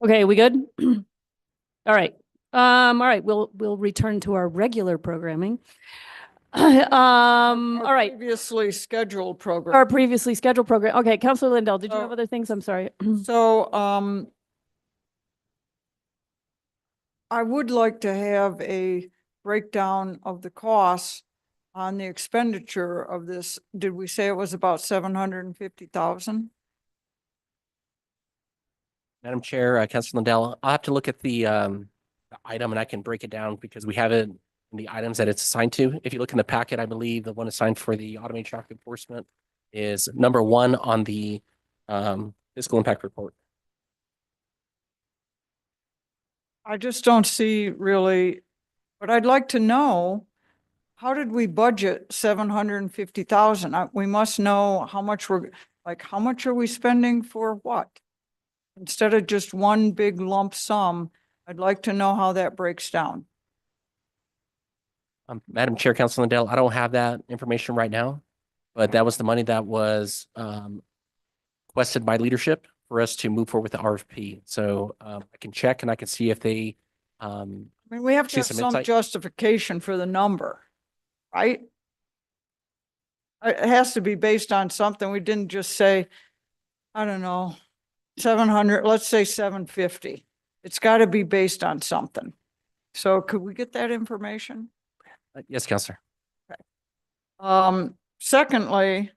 Okay, we good? All right. All right, we'll return to our regular programming. All Our right, Previously scheduled program. our previously scheduled program. Okay, Councilor Lindell, did you have So- other things? I'm sorry. So, I would like to have a breakdown of the costs on the expenditure of this. Did we say it was about 750,000? Madam Chair, Councilor Lindell, I'll have to look at the item and I can break it down because we have it in the items that it's assigned to. If you look in the packet, I believe the one assigned for the automated traffic enforcement is number 1 on the fiscal impact report. I just don't see really, but I'd like to know, how did we budget 750,000? We must know how much how much are we spending for what? Instead of just one big lump sum, I'd like to know how that breaks down. Madam Chair, Councilor Lindell, I don't have that information right now, but that was the money that was requested by leadership for us to move forward with the RFP. So I can check and I can see if they I mean, we have to See have some some insight? justification for the number, right? It has to be based on something. We didn't just say, I don't know, 700, let's say 750. It's got to be based on something. So could we get that information? yes, Councilor. Secondly,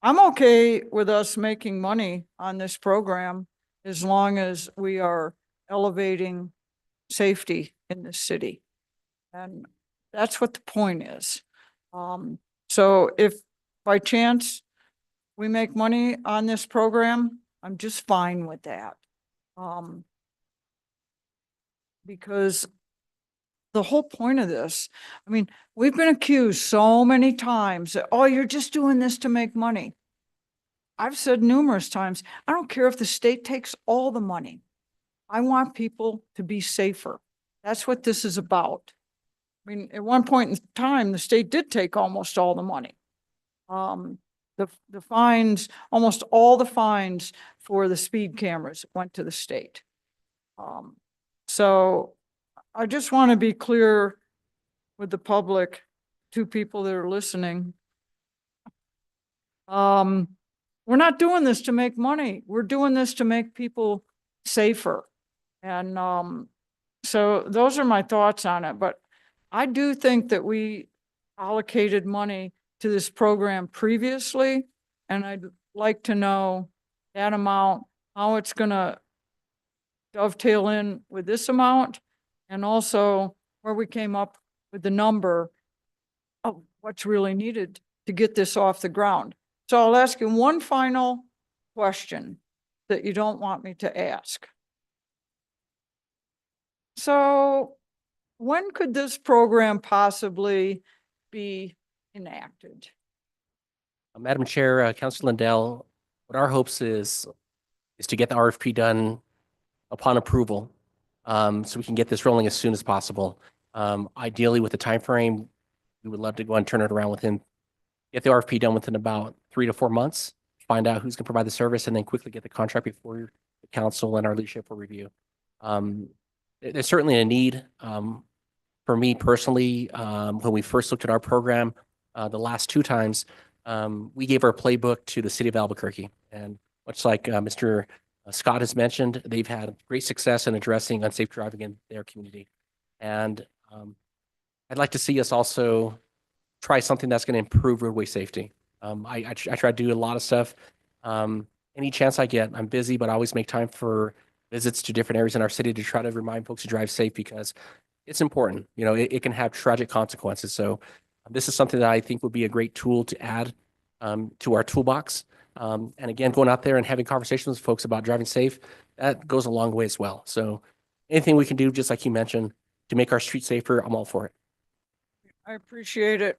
I'm okay with us making money on this program as long as we are elevating safety in the city. And that's what the point is. So if by chance we make money on this program, I'm just fine with that. Because the whole point of this, I mean, we've been accused so many times that, oh, you're just doing this to make money. I've said numerous times, I don't care if the state takes all the money. I want people to be safer. That's what this is about. I mean, at one point in time, the state did take almost all the money. The fines, almost all the fines for the speed cameras went to the state. So I just want to be clear with the public, two people that are listening. We're not doing this to make money. We're doing this to make people safer. And so those are my thoughts on it. But I do think that we allocated money to this program previously, and I'd like to know that amount, how it's gonna dovetail in with this amount, and also where we came up with the number of what's really needed to get this off the ground. So I'll ask you one final question that you don't want me to ask. So when could this program possibly be enacted? Madam Chair, Councilor Lindell, what our hopes is to get the RFP done upon approval, so we can get this rolling as soon as possible. Ideally, with the time frame, we would love to go and turn it around within, get the RFP done within about 3 to 4 months, find out who's going to provide the service, and then quickly get the contract before the council and our leadership for review. There's certainly a need. For me personally, when we first looked at our program, the last 2 times, we gave our playbook to the city of Albuquerque. And much like Mr. Scott has mentioned, they've had great success in addressing unsafe driving in their community. And I'd like to see us also try something that's going to improve roadway safety. I try to do a lot of stuff. Any chance I get, I'm busy, but I always make time for visits to different areas in our city to try to remind folks to drive safe because it's important. You know, it can have tragic consequences. So this is something that I think would be a great tool to add to our toolbox. And again, going out there and having conversations with folks about driving safe, that goes a long way as well. So anything we can do, just like you mentioned, to make our streets safer, I'm all for it. I appreciate it.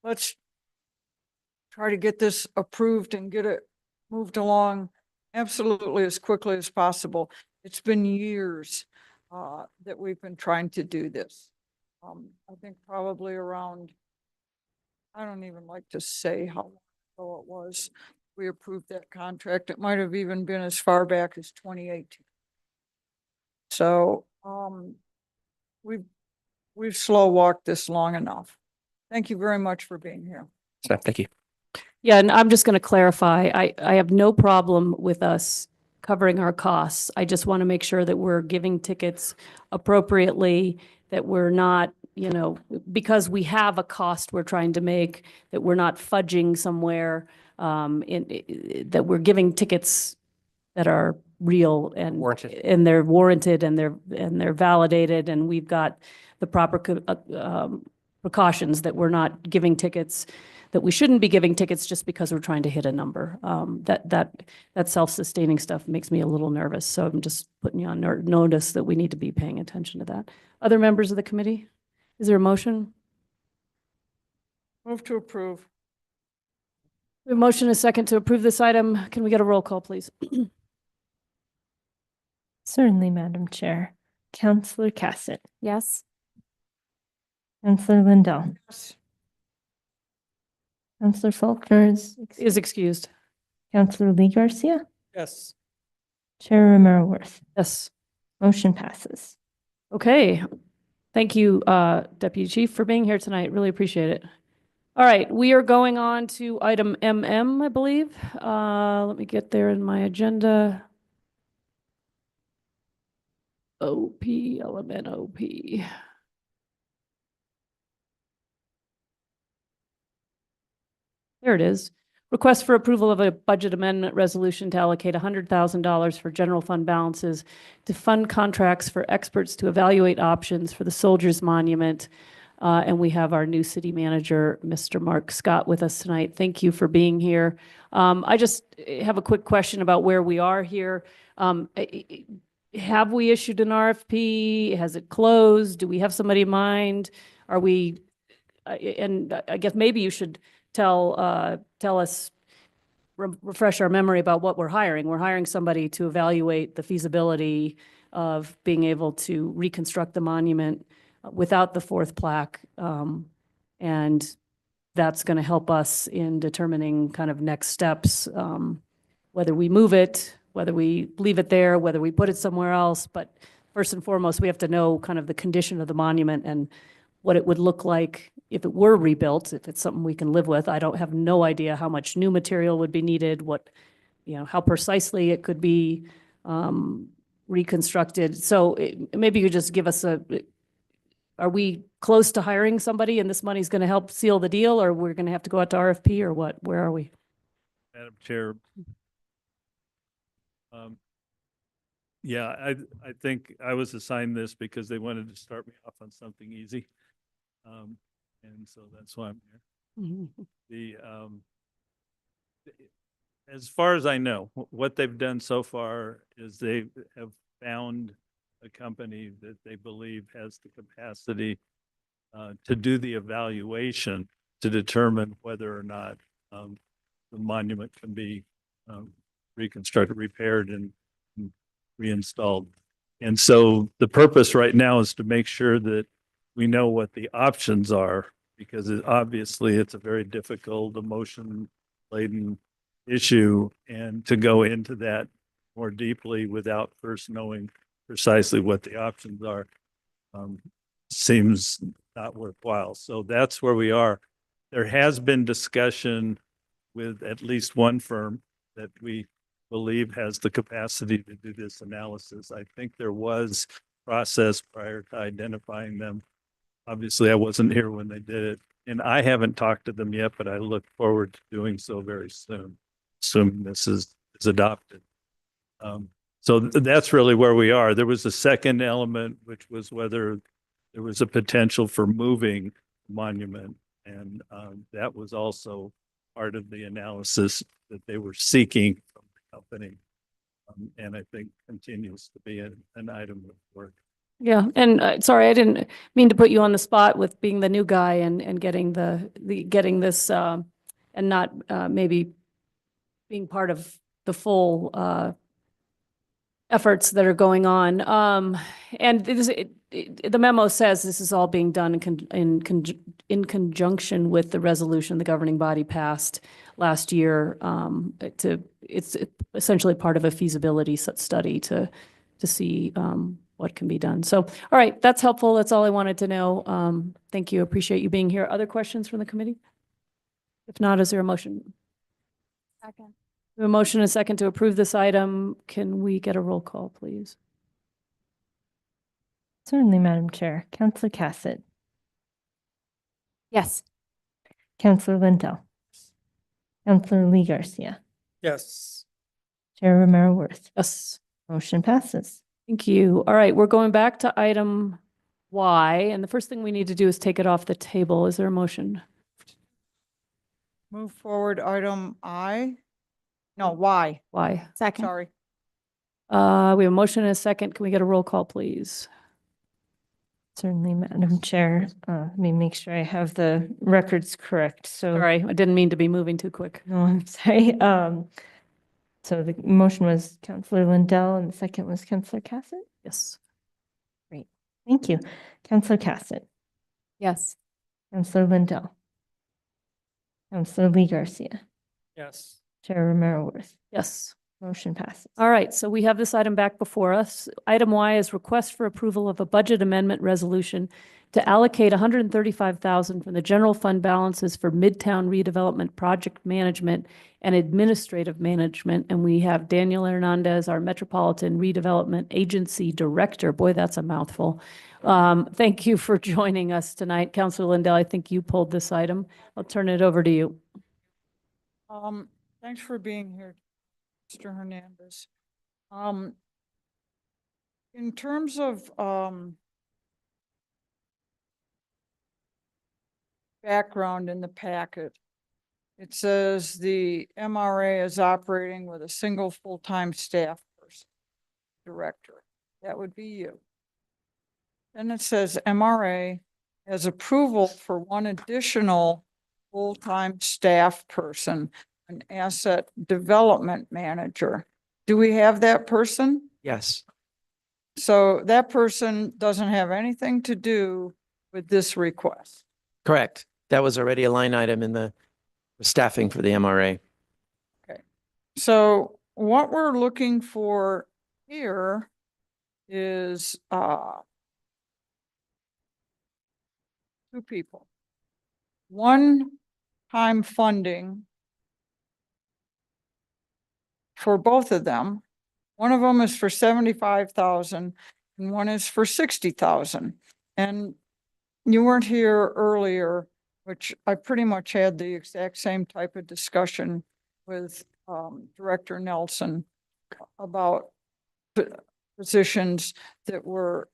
Let's try to get this approved and get it moved along absolutely as quickly as possible. It's been years that we've been trying to do this. I think probably around, I don't even like to say how long ago it was we approved that contract. It might have even been as far back as 2018. So we've slow walked this long enough. Thank you very much for being here. So thank you. Yeah, and I'm just going to clarify, I have no problem with us covering our costs. I just want to make sure that we're giving tickets appropriately, that we're not, you know, because we have a cost we're trying to make, that we're not fudging somewhere, that we're giving tickets that are real and Warranted. and they're warranted and they're validated, and we've got the proper precautions that we're not giving tickets that we shouldn't be giving tickets just because we're trying to hit a number. That self-sustaining stuff makes me a little nervous. So I'm just putting you on notice that we need to be paying attention to that. Other members of the committee? Is there a motion? Move to approve. We have a motion and a second to approve this item. Can we get a roll call, please? Certainly, Madam Chair. Counselor Cassett, Yes. Counselor Lindell, Yes. Counselor Faulkner Is excused. Counselor Lee Garcia, Yes. Chair Romero Worth. Yes. Motion passes. Okay. Thank you, Deputy Chief, for being here tonight. Really appreciate it. All right, we are going on to item MM, I believe. Let me get there in my agenda. OP, element OP. There it is. Request for approval of a budget amendment resolution to allocate $100,000 for general fund balances to fund contracts for experts to evaluate options for the Soldiers Monument. And we have our new city manager, Mr. Mark Scott, with us tonight. Thank you for being here. I just have a quick question about where we are here. Have we issued an RFP? Has it closed? Do we have somebody in mind? Are we, and I guess maybe you should tell us, refresh our memory about what we're hiring. We're hiring somebody to evaluate the feasibility of being able to reconstruct the monument without the fourth plaque. And that's going to help us in determining kind of next steps, whether we move it, whether we leave it there, whether we put it somewhere else. But first and foremost, we have to know kind of the condition of the monument and what it would look like if it were rebuilt, if it's something we can live with. I don't have no idea how much new material would be needed, what, you know, how precisely it could be reconstructed. So maybe you could just give us are we close to hiring somebody and this money's going to help seal the deal, or we're going to have to go out to RFP, or what? Where are we? Madam Chair. Yeah, I think I was assigned this because they wanted to start me off on something easy. And so that's why I'm here. As far as I know, what they've done so far is they have found a company that they believe has the capacity to do the evaluation to determine whether or not the monument can be reconstructed, repaired, and reinstalled. And so the purpose right now is to make sure that we know what the options are, because obviously it's a very difficult, emotion-laden issue, and to go into that more deeply without first knowing precisely what the options are, seems not worthwhile. So that's where we are. There has been discussion with at least one firm that we believe has the capacity to do this analysis. I think there was process prior to identifying them. Obviously, I wasn't here when they did it, and I haven't talked to them yet, but I look forward to doing so very soon, assuming this is adopted. So that's really where we are. There was a second element, which was whether there was a potential for moving the monument, and that was also part of the analysis that they were seeking from the company, and I think continues to be an item of work. Yeah, and sorry, I didn't mean to put you on the spot with being the new guy and getting getting this and not maybe being part of the full efforts that are going on. And the memo says this is all being done in conjunction with the resolution the governing body passed last year. It's essentially part of a feasibility study to see what can be done. So, all right, that's helpful. That's all I wanted to know. Thank you. Appreciate you being here. Other questions from the committee? If not, is there a motion? Second. We have a motion and a second to approve this item. Can we get a roll call, please? Certainly, Madam Chair. Counselor Cassett, Yes. Counselor Lindell, Counselor Lee Garcia, Yes. Chair Romero Worth. Yes. Motion passes. Thank you. All right, we're going back to item Y, and the first thing we need to do is take it off the table. Is there a motion? Move forward item I. No, Y, Y. Second. sorry. We have a motion and a second. Can we get a roll call, please? Certainly, Madam Chair. Let me make sure I have the records correct. So, Sorry, I didn't mean to be moving too quick. no, I'm sorry. So the motion was Counselor Lindell and the second was Counselor Cassett. Yes. Thank you. Counselor Cassett, Yes. Counselor Lindell, Counselor Lee Garcia, Yes. Chair Romero Worth. Yes. Motion passes. All right, so we have this item back before us. Item Y is request for approval of a budget amendment resolution to allocate $135,000 from the general fund balances for Midtown redevelopment project management and administrative management. And we have Daniel Hernandez, our Metropolitan Redevelopment Agency Director. Boy, that's a mouthful. Thank you for joining us tonight. Councilor Lindell, I think you pulled this item. I'll turn it over to you. Thanks for being here, Mr. Hernandez. In terms of, background in the packet, it says the MRA is operating with a single full-time staff person, director. That would be you. Then it says MRA has approval for one additional full-time staff person, an asset development manager. Do we have that person? Yes, So that person doesn't have anything to do with this request. correct. That was already a line item in the staffing for the MRA. So what we're looking for here is two people. One-time funding for both of them. One of them is for 75,000 and one is for 60,000. And you weren't here earlier, which I pretty much had the exact same type of discussion with Director Nelson about positions that were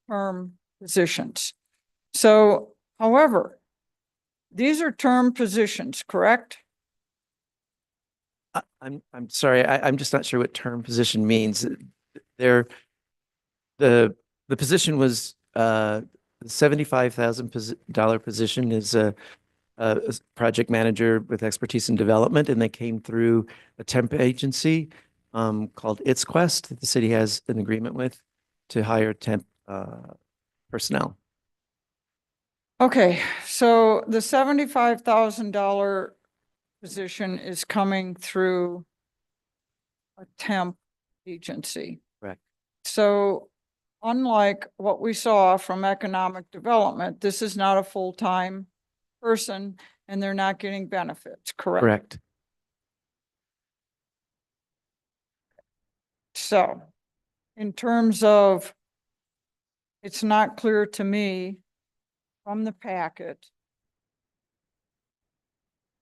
term positions. So, however, these are term positions, correct? I'm sorry, I'm just not sure what term position means. There, the position was $75,000 position is a project manager with expertise in development, and they came through a temp agency called It's Quest that the city has an agreement with to hire temp personnel. Okay, so the $75,000 position is coming through a temp agency. Correct. So unlike what we saw from economic development, this is not a full-time person and they're not getting benefits, correct? Correct. So in terms of, it's not clear to me from the packet.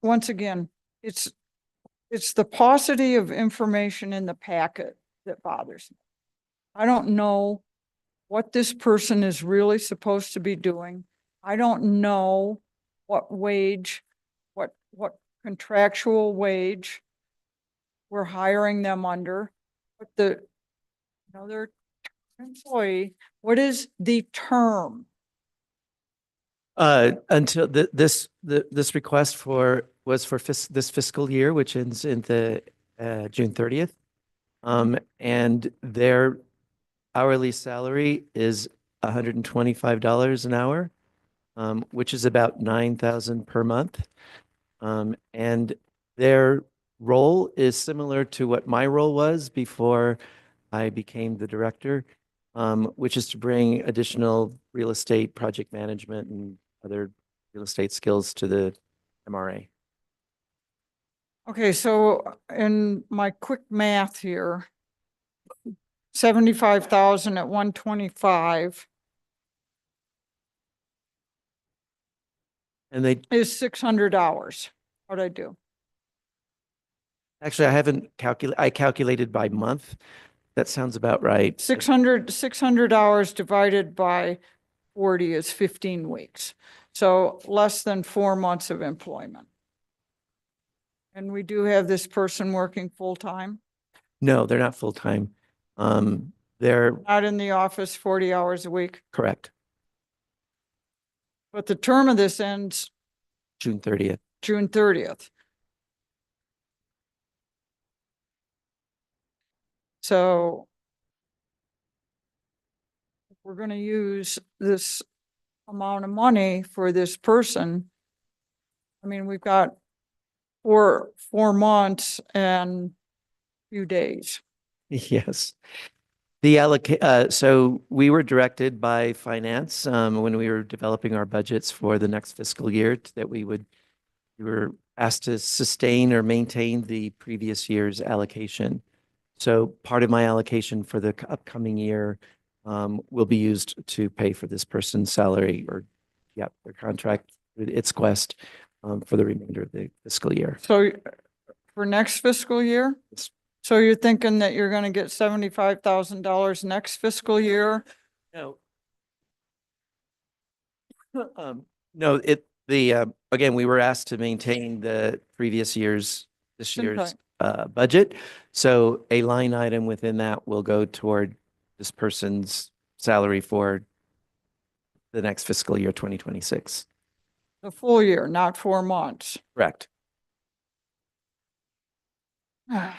Once again, it's the paucity of information in the packet that bothers me. I don't know what this person is really supposed to be doing. I don't know what wage, what contractual wage we're hiring them under, what the, they're employee, what is the term? Until this request was for this fiscal year, which ends in the June 30th. And their hourly salary is $125 an hour, which is about 9,000 per month. And their role is similar to what my role was before I became the director, which is to bring additional real estate project management and other real estate skills to the MRA. Okay, so in my quick math here, 75,000 at 125 And they, is 600 hours. How'd I do? actually, I haven't I calculated by month. That sounds about right. 600 hours divided by 40 is 15 weeks. So less than 4 months of employment. And we do have this person working full-time, No, they're not full-time. They're not in the office 40 hours a week. correct, But the term of this ends June 30th. June 30th. So if we're going to use this amount of money for this person, I mean, we've got 4 months and few days. Yes. So we were directed by finance, when we were developing our budgets for the next fiscal year that we were asked to sustain or maintain the previous year's allocation. So part of my allocation for the upcoming year, will be used to pay for this person's salary or, their contract with ItzQuest, for the remainder of the fiscal year. So for next fiscal year? Yes. So you're thinking that you're going to get $75,000 next fiscal year? No. No, again, we were asked to maintain the previous year's, this year's budget. So a line item within that will go toward this person's salary for the next fiscal year, 2026. The full year, not 4 months. Correct. I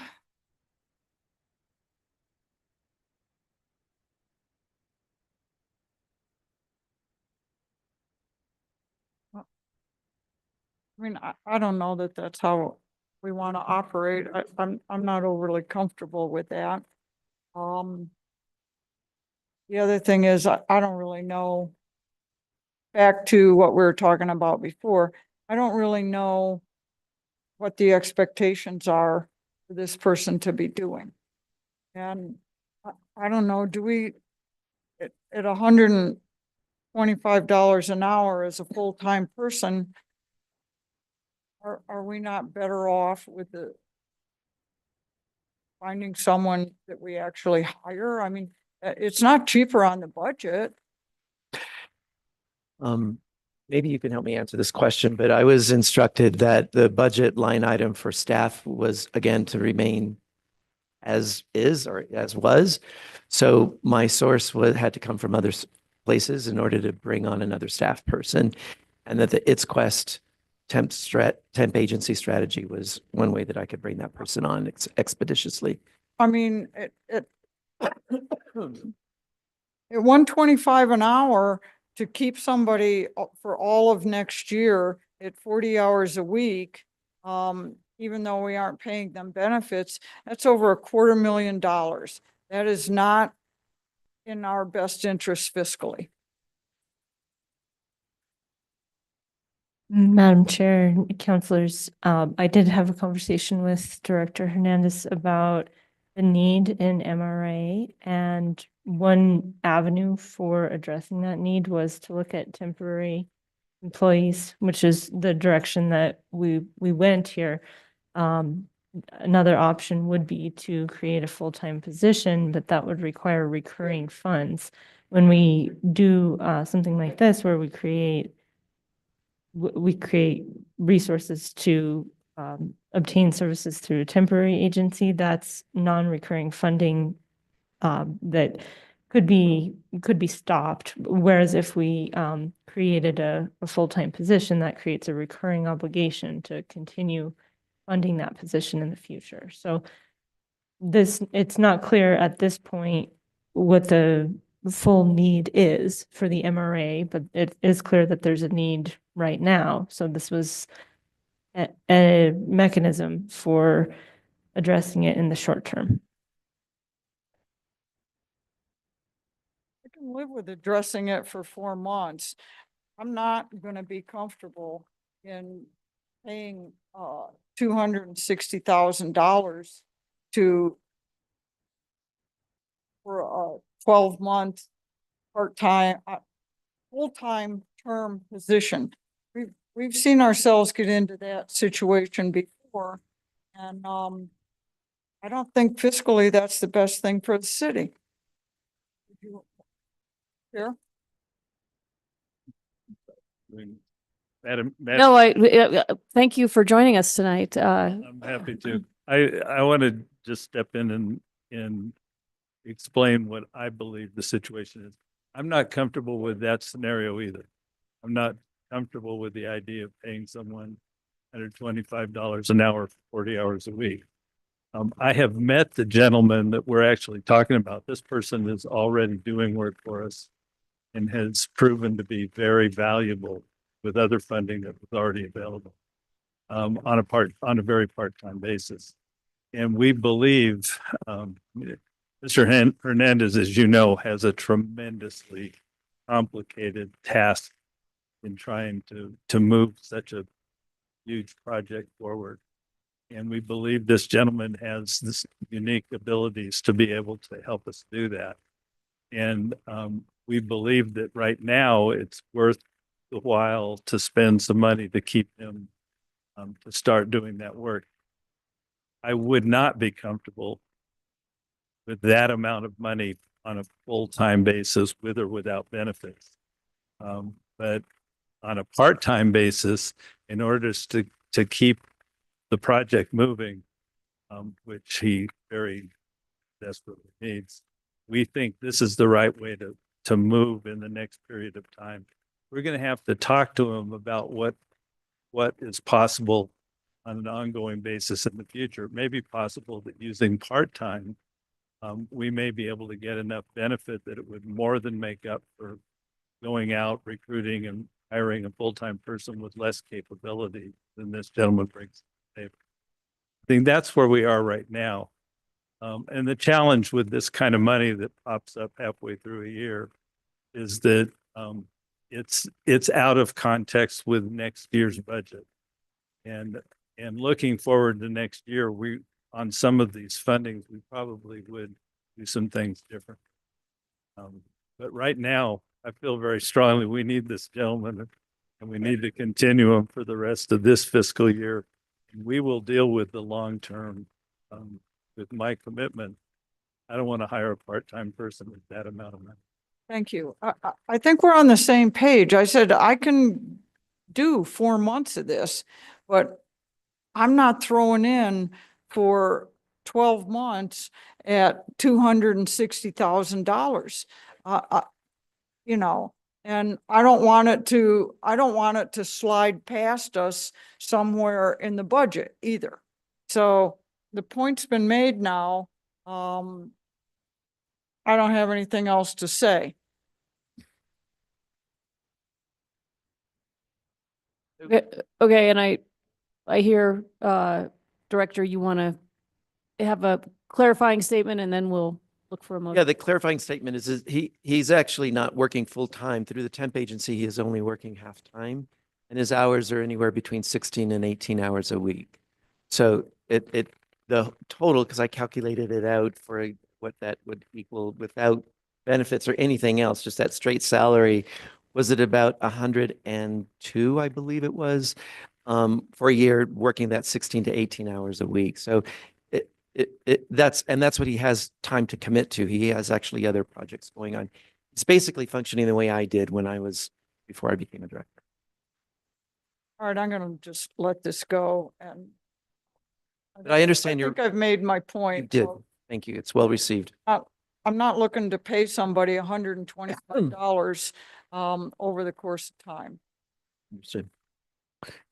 mean, I don't know that that's how we want to operate. I'm not overly comfortable with that. The other thing is, I don't really know, back to what we were talking about before, I don't really know what the expectations are for this person to be doing. And I don't know, do we, at $125 an hour as a full-time person, are we not better off with finding someone that we actually hire? I mean, it's not cheaper on the budget. Maybe you can help me answer this question, but I was instructed that the budget line item for staff was again to remain as is or as was. So my source had to come from other places in order to bring on another staff person, and that the ItzQuest temp agency strategy was one way that I could bring that person on expeditiously. I mean, at 125 an hour, to keep somebody for all of next year at 40 hours a week, even though we aren't paying them benefits, that's over $250,000. That is not in our best interest fiscally. Madam Chair, councilors, I did have a conversation with Director Hernandez about the need in MRA, and one avenue for addressing that need was to look at temporary employees, which is the direction that we went here. Another option would be to create a full-time position, but that would require recurring funds. When we do something like this, where we create resources to obtain services through a temporary agency, that's non-recurring funding that could be stopped. Whereas if we created a full-time position, that creates a recurring obligation to continue funding that position in the future. So it's not clear at this point what the full need is for the MRA, but it is clear that there's a need right now. So this was a mechanism for addressing it in the short term. I can live with addressing it for 4 months. I'm not gonna be comfortable in paying $260,000 for a 12-month part-time, full-time term position. We've seen ourselves get into that situation before, and I don't think fiscally that's the best thing for the city. Here? Madam, No, thank you for joining us tonight. I'm happy to. I want to just step in and explain what I believe the situation is. I'm not comfortable with that scenario either. I'm not comfortable with the idea of paying someone $125 an hour for 40 hours a week. I have met the gentleman that we're actually talking about. This person is already doing work for us and has proven to be very valuable with other funding that was already available on a very part-time basis. And we believe Mr. Hernandez, as you know, has a tremendously complicated task in trying to move such a huge project forward. And we believe this gentleman has this unique abilities to be able to help us do that. And we believe that right now it's worth the while to spend some money to keep him to start doing that work. I would not be comfortable with that amount of money on a full-time basis with or without benefits. But on a part-time basis, in order to keep the project moving, which he very desperately needs, we think this is the right way to move in the next period of time. We're going to have to talk to him about what is possible on an ongoing basis in the future. It may be possible that using part-time, we may be able to get enough benefit that it would more than make up for going out, recruiting and hiring a full-time person with less capability than this gentleman brings to the table. I think that's where we are right now. And the challenge with this kind of money that pops up halfway through a year is that it's out of context with next year's budget. And looking forward to next year, on some of these fundings, we probably would do some things different. But right now, I feel very strongly we need this gentleman and we need to continue him for the rest of this fiscal year. And we will deal with the long term with my commitment. I don't want to hire a part-time person with that amount of money. Thank you. I think we're on the same page. I said I can do 4 months of this, but I'm not throwing in for 12 months at $260,000. You know, and I don't want it to slide past us somewhere in the budget either. So the point's been made now. I don't have anything else to say. Okay, and I hear, Director, you want to have a clarifying statement and then we'll look for a Yeah, motion. the clarifying statement is he's actually not working full-time. Through the temp agency, he is only working half-time. And his hours are anywhere between 16 and 18 hours a week. So the total, because I calculated it out for what that would equal without benefits or anything else, just that straight salary, was at about 102, I believe it was, for a year working that 16 to 18 hours a week. So that's what he has time to commit to. He has actually other projects going on. It's basically functioning the way I did before I became a director. All right, I'm gonna just let this go and. But I understand I your, think I've made my you point. did. so Thank you. It's well received. I'm not looking to pay somebody $125 over the course of time. Understood.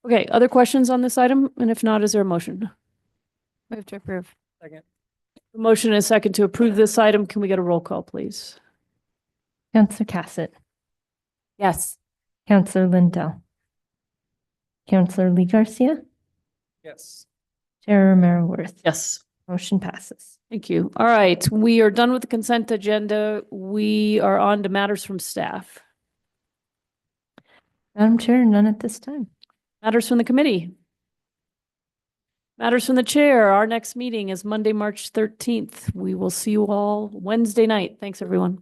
Okay, other questions on this item? And if not, is there a motion? Move to approve. Second. A motion and a second to approve this item. Can we get a roll call, please? Counselor Cassett, Yes. Counselor Lindell, Counselor Lee Garcia, Yes. Chair Romero Worth. Yes. Motion passes. Thank you. All right, we are done with the consent agenda. We are on to matters from staff. Madam Chair, none at this time. Matters from the committee. Matters from the chair. Our next meeting is Monday, March 13th. We will see you all Wednesday night. Thanks, everyone.